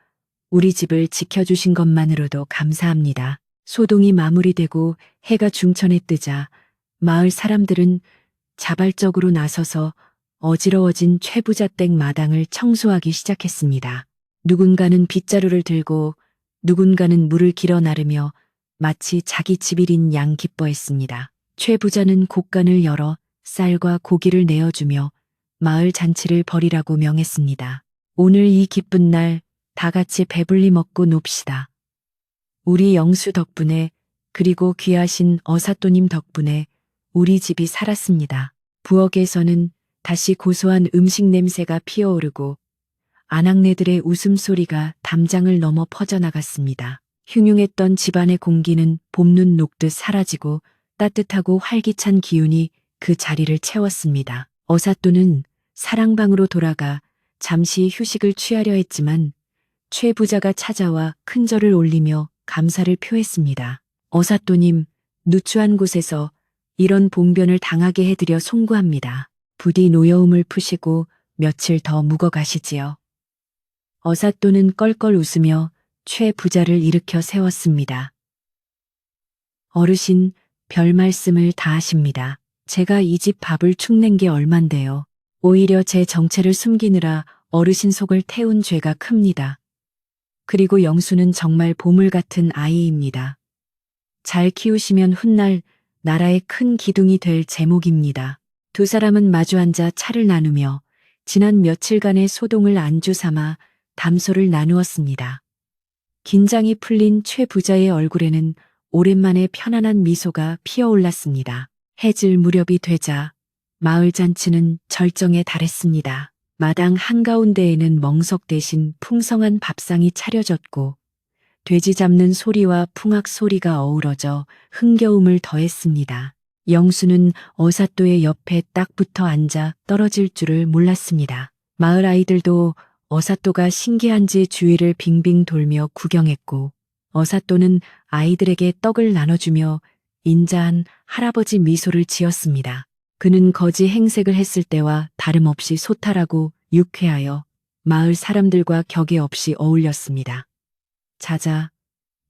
우리 집을 지켜주신 것만으로도 감사합니다. 소동이 마무리되고 해가 중천에 뜨자 마을 사람들은 자발적으로 나서서 어지러워진 최부자댁 마당을 청소하기 시작했습니다. 누군가는 빗자루를 들고 누군가는 물을 길어 나르며 마치 자기 집일인 양 기뻐했습니다. 최부자는 곡간을 열어 쌀과 고기를 내어주며 마을 잔치를 벌이라고 명했습니다. 오늘 이 기쁜 날 다 같이 배불리 먹고 놉시다. 우리 영수 덕분에 그리고 귀하신 어사또님 덕분에 우리 집이 살았습니다. 부엌에서는 다시 고소한 음식 냄새가 피어오르고 아낙네들의 웃음소리가 담장을 넘어 퍼져나갔습니다. 흉흉했던 집안의 공기는 봄눈 녹듯 사라지고 따뜻하고 활기찬 기운이 그 자리를 채웠습니다. 어사또는 사랑방으로 돌아가 잠시 휴식을 취하려 했지만 최 부자가 찾아와 큰 절을 올리며 감사를 표했습니다. 어사또님, 누추한 곳에서 이런 봉변을 당하게 해드려 송구합니다. 부디 노여움을 푸시고 며칠 더 묵어 가시지요. 어사또는 껄껄 웃으며 최 부자를 일으켜 세웠습니다. 어르신, 별 말씀을 다 하십니다. 제가 이 집 밥을 축낸 게 얼만데요. 오히려 제 정체를 숨기느라 어르신 속을 태운 죄가 큽니다. 그리고 영수는 정말 보물 같은 아이입니다. 잘 키우시면 훗날 나라의 큰 기둥이 될 제목입니다. 두 사람은 마주 앉아 차를 나누며 지난 며칠간의 소동을 안주 삼아 담소를 나누었습니다. 긴장이 풀린 최 부자의 얼굴에는 오랜만에 편안한 미소가 피어올랐습니다. 해질 무렵이 되자 마을 잔치는 절정에 달했습니다. 마당 한가운데에는 멍석 대신 풍성한 밥상이 차려졌고 돼지 잡는 소리와 풍악 소리가 어우러져 흥겨움을 더했습니다. 영수는 어사또의 옆에 딱 붙어 앉아 떨어질 줄을 몰랐습니다. 마을 아이들도 어사또가 신기한지 주위를 빙빙 돌며 구경했고 어사또는 아이들에게 떡을 나눠주며 인자한 할아버지 미소를 지었습니다. 그는 거지 행색을 했을 때와 다름없이 소탈하고 유쾌하여 마을 사람들과 격에 없이 어울렸습니다. 자자,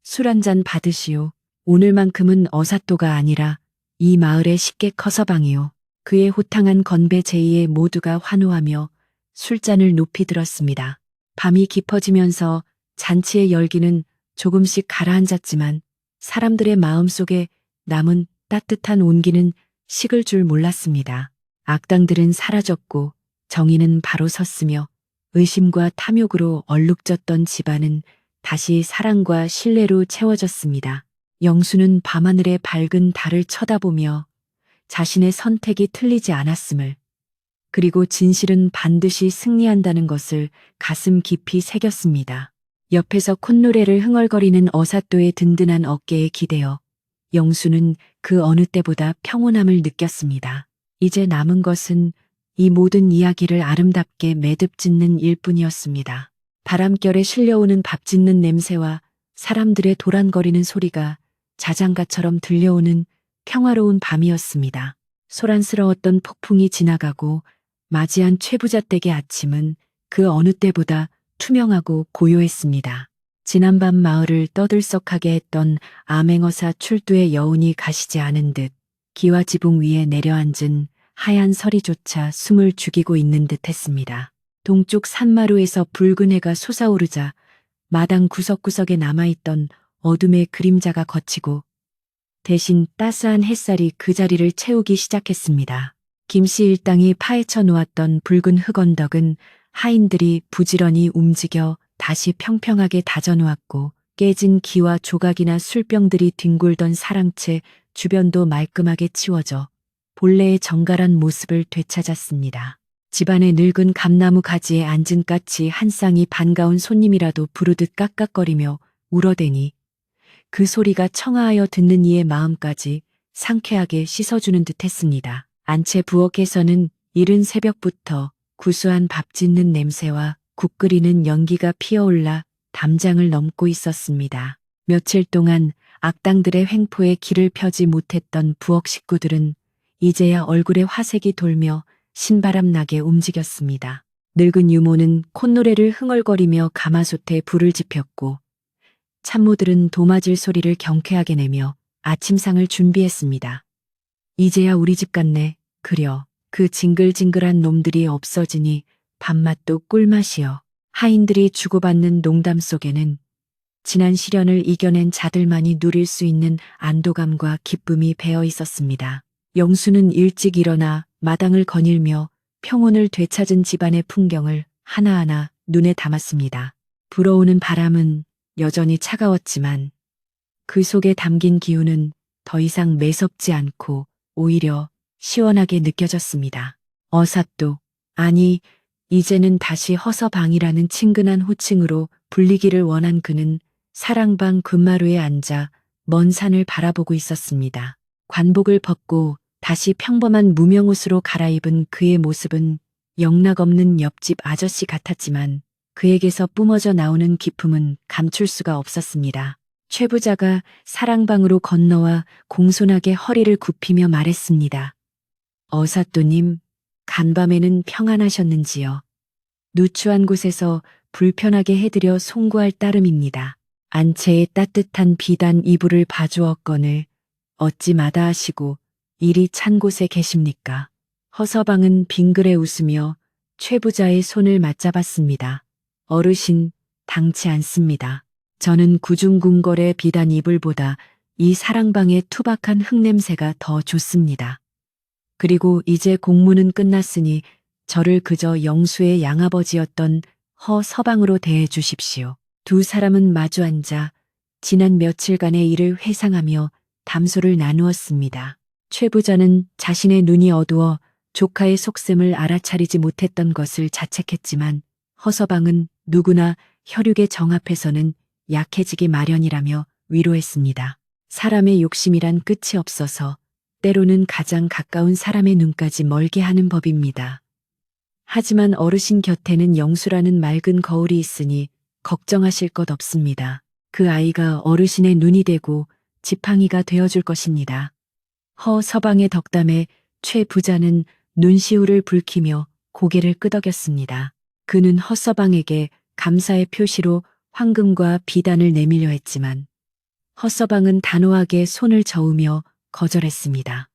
술 한 잔 받으시오. 오늘만큼은 어사또가 아니라 이 마을의 식객 커서방이요. 그의 호탕한 건배 제의에 모두가 환호하며 술잔을 높이 들었습니다. 밤이 깊어지면서 잔치의 열기는 조금씩 가라앉았지만 사람들의 마음속에 남은 따뜻한 온기는 식을 줄 몰랐습니다. 악당들은 사라졌고 정의는 바로 섰으며 의심과 탐욕으로 얼룩졌던 집안은 다시 사랑과 신뢰로 채워졌습니다. 영수는 밤하늘의 밝은 달을 쳐다보며 자신의 선택이 틀리지 않았음을, 그리고 진실은 반드시 승리한다는 것을 가슴 깊이 새겼습니다. 옆에서 콧노래를 흥얼거리는 어사또의 든든한 어깨에 기대어 영수는 그 어느 때보다 평온함을 느꼈습니다. 이제 남은 것은 이 모든 이야기를 아름답게 매듭 짓는 일뿐이었습니다. 바람결에 실려오는 밥 짓는 냄새와 사람들의 도란거리는 소리가 자장가처럼 들려오는 평화로운 밤이었습니다. 소란스러웠던 폭풍이 지나가고 맞이한 최부자 댁의 아침은 그 어느 때보다 투명하고 고요했습니다. 지난밤 마을을 떠들썩하게 했던 암행어사 출두의 여운이 가시지 않은 듯 기와 지붕 위에 내려앉은 하얀 서리조차 숨을 죽이고 있는 듯 했습니다. 동쪽 산마루에서 붉은 해가 솟아오르자 마당 구석구석에 남아있던 어둠의 그림자가 걷히고 대신 따스한 햇살이 그 자리를 채우기 시작했습니다. 김씨 일당이 파헤쳐 놓았던 붉은 흙언덕은 하인들이 부지런히 움직여 다시 평평하게 다져놓았고 깨진 기와 조각이나 술병들이 뒹굴던 사랑채 주변도 말끔하게 치워져 본래의 정갈한 모습을 되찾았습니다. 집안의 늙은 감나무 가지에 앉은 까치 한 쌍이 반가운 손님이라도 부르듯 깍깍거리며 울어대니 그 소리가 청아하여 듣는 이의 마음까지 상쾌하게 씻어주는 듯 했습니다. 안채 부엌에서는 이른 새벽부터 구수한 밥 짓는 냄새와 국 끓이는 연기가 피어올라 담장을 넘고 있었습니다. 며칠 동안 악당들의 횡포에 길을 펴지 못했던 부엌 식구들은 이제야 얼굴에 화색이 돌며 신바람 나게 움직였습니다. 늙은 유모는 콧노래를 흥얼거리며 가마솥에 불을 지폈고 참모들은 도마질 소리를 경쾌하게 내며 아침상을 준비했습니다. 이제야 우리 집 같네. 그려. 그 징글징글한 놈들이 없어지니 밥맛도 꿀맛이여. 하인들이 주고받는 농담 속에는 지난 시련을 이겨낸 자들만이 누릴 수 있는 안도감과 기쁨이 배어 있었습니다. 영수는 일찍 일어나 마당을 거닐며 평온을 되찾은 집안의 풍경을 하나하나 눈에 담았습니다. 불어오는 바람은 여전히 차가웠지만 그 속에 담긴 기운은 더 이상 매섭지 않고 오히려 시원하게 느껴졌습니다. 어사또, 아니 이제는 다시 허서방이라는 친근한 호칭으로 불리기를 원한 그는 사랑방 근마루에 앉아 먼 산을 바라보고 있었습니다. 관복을 벗고 다시 평범한 무명옷으로 갈아입은 그의 모습은 영락없는 옆집 아저씨 같았지만 그에게서 뿜어져 나오는 기품은 감출 수가 없었습니다. 최 부자가 사랑방으로 건너와 공손하게 허리를 굽히며 말했습니다. 어사또님, 간밤에는 평안하셨는지요? 누추한 곳에서 불편하게 해드려 송구할 따름입니다. 안채의 따뜻한 비단 이불을 봐주었거늘 어찌 마다하시고 일이 찬 곳에 계십니까? 허서방은 빙그레 웃으며 최 부자의 손을 맞잡았습니다. 어르신, 당치 않습니다. 저는 구중궁궐의 비단 이불보다 이 사랑방의 투박한 흙냄새가 더 좋습니다. 그리고 이제 공무는 끝났으니 저를 그저 영수의 양아버지였던 허서방으로 대해 주십시오. 두 사람은 마주 앉아 지난 며칠간의 일을 회상하며 담소를 나누었습니다. 최 부자는 자신의 눈이 어두워 조카의 속셈을 알아차리지 못했던 것을 자책했지만 허서방은 누구나 혈육의 정 앞에서는 약해지기 마련이라며 위로했습니다. 사람의 욕심이란 끝이 없어서 때로는 가장 가까운 사람의 눈까지 멀게 하는 법입니다. 하지만 어르신 곁에는 영수라는 맑은 거울이 있으니 걱정하실 것 없습니다. 그 아이가 어르신의 눈이 되고 지팡이가 되어줄 것입니다. 허서방의 덕담에 최 부자는 눈시울을 붉히며 고개를 끄덕였습니다. 그는 허서방에게 감사의 표시로 황금과 비단을 내밀려 했지만 허서방은 단호하게 손을 저으며 거절했습니다.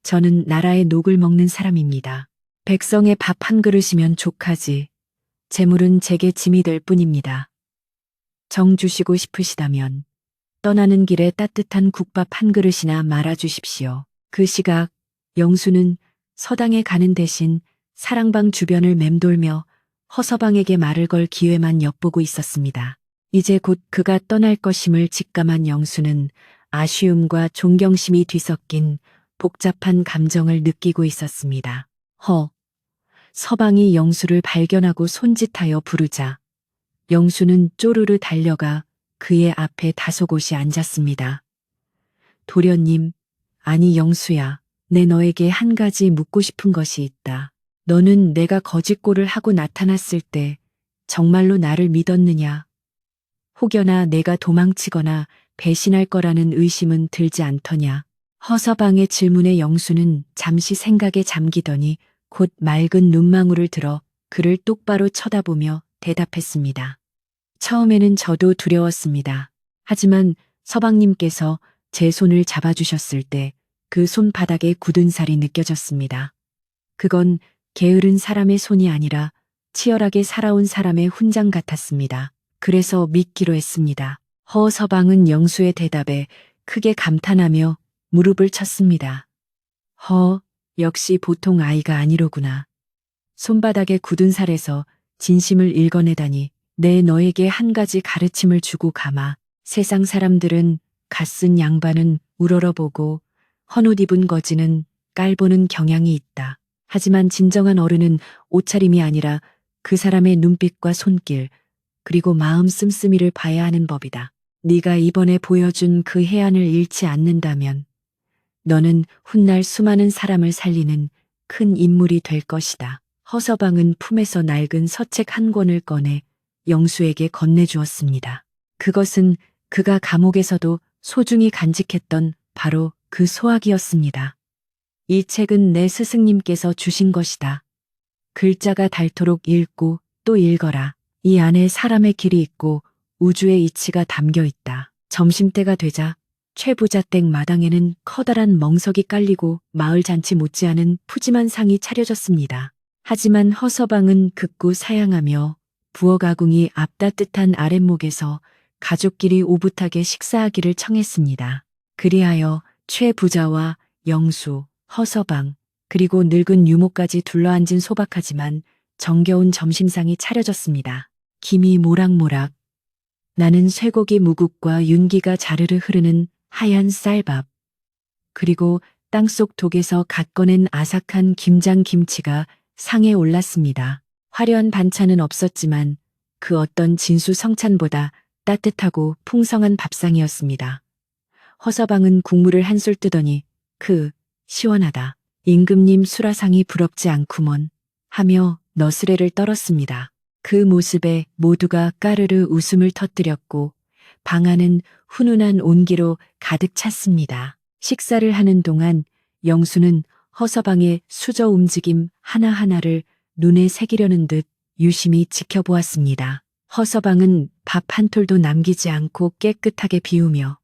저는 나라의 녹을 먹는 사람입니다. 백성의 밥 한 그릇이면 족하지. 재물은 제게 짐이 될 뿐입니다. 정 주시고 싶으시다면 떠나는 길에 따뜻한 국밥 한 그릇이나 말아주십시오. 그 시각 영수는 서당에 가는 대신 사랑방 주변을 맴돌며 허서방에게 말을 걸 기회만 엿보고 있었습니다. 이제 곧 그가 떠날 것임을 직감한 영수는 아쉬움과 존경심이 뒤섞인 복잡한 감정을 느끼고 있었습니다. 서방이 영수를 발견하고 손짓하여 부르자 영수는 쪼르르 달려가 그의 앞에 다소곳이 앉았습니다. 도련님, 아니 영수야, 내 너에게 한 가지 묻고 싶은 것이 있다. 너는 내가 거짓골을 하고 나타났을 때 정말로 나를 믿었느냐? 혹여나 내가 도망치거나 배신할 거라는 의심은 들지 않더냐? 허서방의 질문에 영수는 잠시 생각에 잠기더니 곧 맑은 눈망울을 들어 그를 똑바로 쳐다보며 대답했습니다. 처음에는 저도 두려웠습니다. 하지만 서방님께서 제 손을 잡아주셨을 때 그 손바닥에 굳은 살이 느껴졌습니다. 그건 게으른 사람의 손이 아니라 치열하게 살아온 사람의 훈장 같았습니다. 그래서 믿기로 했습니다. 허서방은 영수의 대답에 크게 감탄하며 무릎을 쳤습니다. 역시 보통 아이가 아니로구나. 손바닥에 굳은 살에서 진심을 읽어내다니. 내 너에게 한 가지 가르침을 주고 가마. 세상 사람들은 갓쓴 양반은 우러러보고 헌옷 입은 거지는 깔보는 경향이 있다. 하지만 진정한 어른은 옷차림이 아니라 그 사람의 눈빛과 손길 그리고 마음 씀씀이를 봐야 하는 법이다. 네가 이번에 보여준 그 해안을 잃지 않는다면 너는 훗날 수많은 사람을 살리는 큰 인물이 될 것이다. 허서방은 품에서 낡은 서책 한 권을 꺼내 영수에게 건네주었습니다. 그것은 그가 감옥에서도 소중히 간직했던 바로 그 소학이었습니다. 이 책은 내 스승님께서 주신 것이다. 글자가 닳도록 읽고 또 읽어라. 이 안에 사람의 길이 있고 우주의 이치가 담겨 있다. 점심때가 되자 최 부자 댁 마당에는 커다란 멍석이 깔리고 마을 잔치 못지않은 푸짐한 상이 차려졌습니다. 하지만 허서방은 극구 사양하며 부엌아궁이 앞따뜻한 아랫목에서 가족끼리 오붓하게 식사하기를 청했습니다. 그리하여 최 부자와 영수, 허서방, 그리고 늙은 유모까지 둘러앉은 소박하지만 정겨운 점심상이 차려졌습니다. 김이 모락모락 나는 쇠고기 무국과 윤기가 자르르 흐르는 하얀 쌀밥, 그리고 땅속 독에서 갓 꺼낸 아삭한 김장김치가 상에 올랐습니다. 화려한 반찬은 없었지만 그 어떤 진수성찬보다 따뜻하고 풍성한 밥상이었습니다. 허서방은 국물을 한술 뜨더니 시원하다. 임금님 수라상이 부럽지 않구먼 하며 너스레를 떨었습니다. 그 모습에 모두가 까르르 웃음을 터뜨렸고 방 안은 훈훈한 온기로 가득 찼습니다. 식사를 하는 동안 영수는 허서방의 수저 움직임 하나하나를 눈에 새기려는 듯 유심히 지켜보았습니다. 허서방은 밥 한 톨도 남기지 않고 깨끗하게 비우며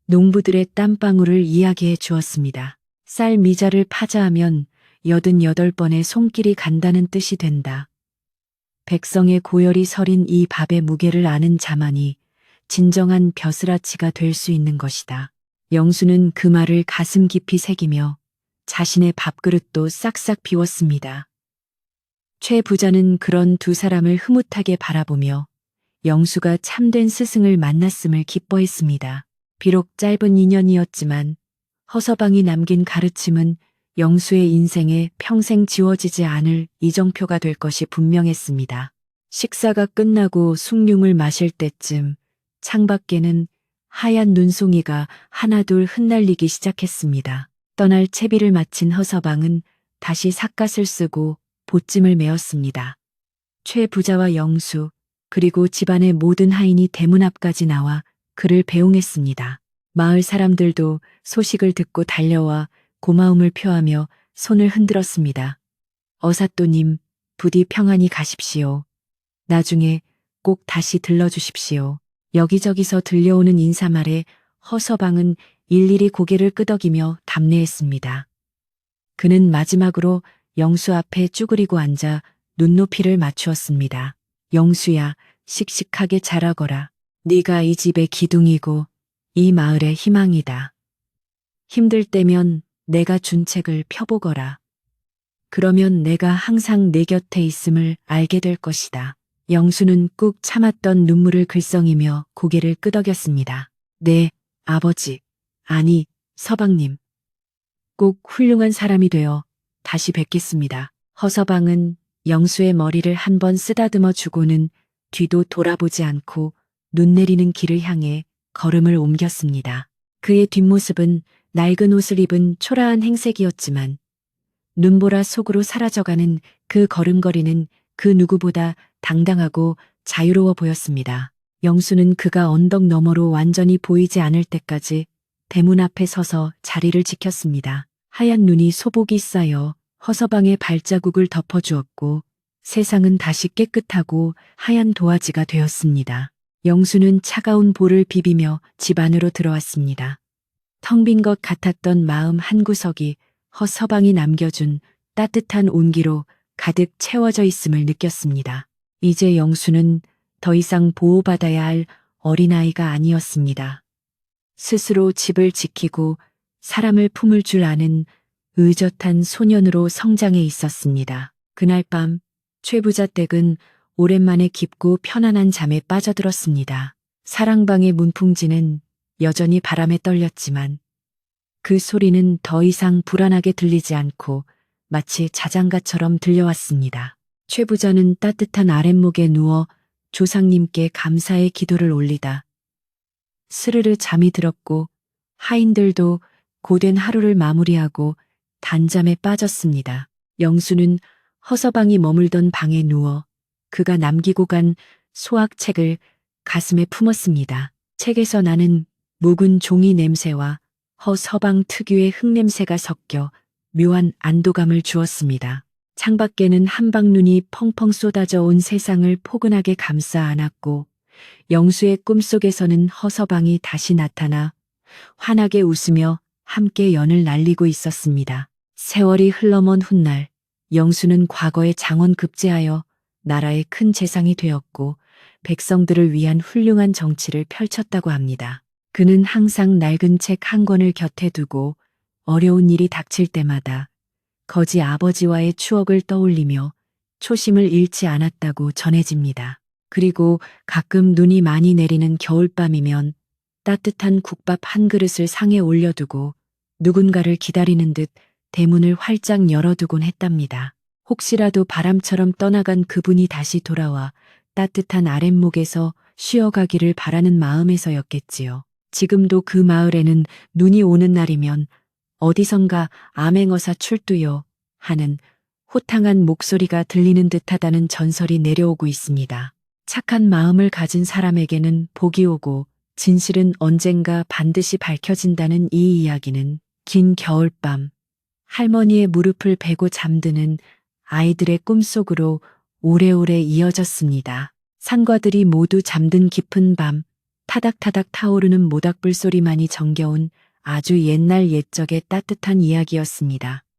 농부들의 땀방울을 이야기해 주었습니다. 쌀 미자를 파자하면 88번의 손길이 간다는 뜻이 된다. 백성의 고열이 서린 이 밥의 무게를 아는 자만이 진정한 벼슬아치가 될 수 있는 것이다. 영수는 그 말을 가슴 깊이 새기며 자신의 밥그릇도 싹싹 비웠습니다. 최 부자는 그런 두 사람을 흐뭇하게 바라보며 영수가 참된 스승을 만났음을 기뻐했습니다. 비록 짧은 인연이었지만 허서방이 남긴 가르침은 영수의 인생에 평생 지워지지 않을 이정표가 될 것이 분명했습니다. 식사가 끝나고 숭늉을 마실 때쯤 창밖에는 하얀 눈송이가 하나둘 흩날리기 시작했습니다. 떠날 채비를 마친 허서방은 다시 삿갓을 쓰고 보찜을 메었습니다. 최 부자와 영수 그리고 집안의 모든 하인이 대문 앞까지 나와 그를 배웅했습니다. 마을 사람들도 소식을 듣고 달려와 고마움을 표하며 손을 흔들었습니다. 어사또님, 부디 평안히 가십시오. 나중에 꼭 다시 들러주십시오. 여기저기서 들려오는 인사말에 허서방은 일일이 고개를 끄덕이며 답례했습니다. 그는 마지막으로 영수 앞에 쭈그리고 앉아 눈높이를 맞추었습니다. 영수야, 씩씩하게 자라거라. 네가 이 집의 기둥이고 이 마을의 희망이다. 힘들 때면 내가 준 책을 펴보거라. 그러면 내가 항상 내 곁에 있음을 알게 될 것이다. 영수는 꾹 참았던 눈물을 글썽이며 고개를 끄덕였습니다. 네, 아버지. 아니, 서방님. 꼭 훌륭한 사람이 되어 다시 뵙겠습니다. 허서방은 영수의 머리를 한번 쓰다듬어 주고는 뒤도 돌아보지 않고 눈 내리는 길을 향해 걸음을 옮겼습니다. 그의 뒷모습은 낡은 옷을 입은 초라한 행색이었지만 눈보라 속으로 사라져가는 그 걸음걸이는 그 누구보다 당당하고 자유로워 보였습니다. 영수는 그가 언덕 너머로 완전히 보이지 않을 때까지 대문 앞에 서서 자리를 지켰습니다. 하얀 눈이 소복이 쌓여 허서방의 발자국을 덮어주었고 세상은 다시 깨끗하고 하얀 도화지가 되었습니다. 영수는 차가운 볼을 비비며 집 안으로 들어왔습니다. 텅 빈 것 같았던 마음 한구석이 허서방이 남겨준 따뜻한 온기로 가득 채워져 있음을 느꼈습니다. 이제 영수는 더 이상 보호받아야 할 어린아이가 아니었습니다. 스스로 집을 지키고 사람을 품을 줄 아는 의젓한 소년으로 성장해 있었습니다. 그날 밤 최 부자 댁은 오랜만에 깊고 편안한 잠에 빠져들었습니다. 사랑방의 문풍지는 여전히 바람에 떨렸지만 그 소리는 더 이상 불안하게 들리지 않고 마치 자장가처럼 들려왔습니다. 최 부자는 따뜻한 아랫목에 누워 조상님께 감사의 기도를 올리다 스르르 잠이 들었고 하인들도 고된 하루를 마무리하고 단잠에 빠졌습니다. 영수는 허서방이 머물던 방에 누워 그가 남기고 간 소학책을 가슴에 품었습니다. 책에서 나는 묵은 종이 냄새와 허서방 특유의 흙냄새가 섞여 묘한 안도감을 주었습니다. 창밖에는 한방눈이 펑펑 쏟아져 온 세상을 포근하게 감싸 안았고 영수의 꿈속에서는 허서방이 다시 나타나 환하게 웃으며 함께 연을 날리고 있었습니다. 세월이 흘러먼 훗날 영수는 과거에 장원 급제하여 나라의 큰 재상이 되었고 백성들을 위한 훌륭한 정치를 펼쳤다고 합니다. 그는 항상 낡은 책 한 권을 곁에 두고 어려운 일이 닥칠 때마다 거지 아버지와의 추억을 떠올리며 초심을 잃지 않았다고 전해집니다. 그리고 가끔 눈이 많이 내리는 겨울밤이면 따뜻한 국밥 한 그릇을 상에 올려두고 누군가를 기다리는 듯 대문을 활짝 열어두곤 했답니다. 혹시라도 바람처럼 떠나간 그분이 다시 돌아와 따뜻한 아랫목에서 쉬어가기를 바라는 마음에서였겠지요. 지금도 그 마을에는 눈이 오는 날이면 어디선가 암행어사 출두요 하는 호탕한 목소리가 들리는 듯하다는 전설이 내려오고 있습니다. 착한 마음을 가진 사람에게는 복이 오고 진실은 언젠가 반드시 밝혀진다는 이 이야기는 긴 겨울밤 할머니의 무릎을 베고 잠드는 아이들의 꿈속으로 오래오래 이어졌습니다. 산과들이 모두 잠든 깊은 밤 타닥타닥 타오르는 모닥불 소리만이 정겨운 아주 옛날 옛적의 따뜻한 이야기였습니다.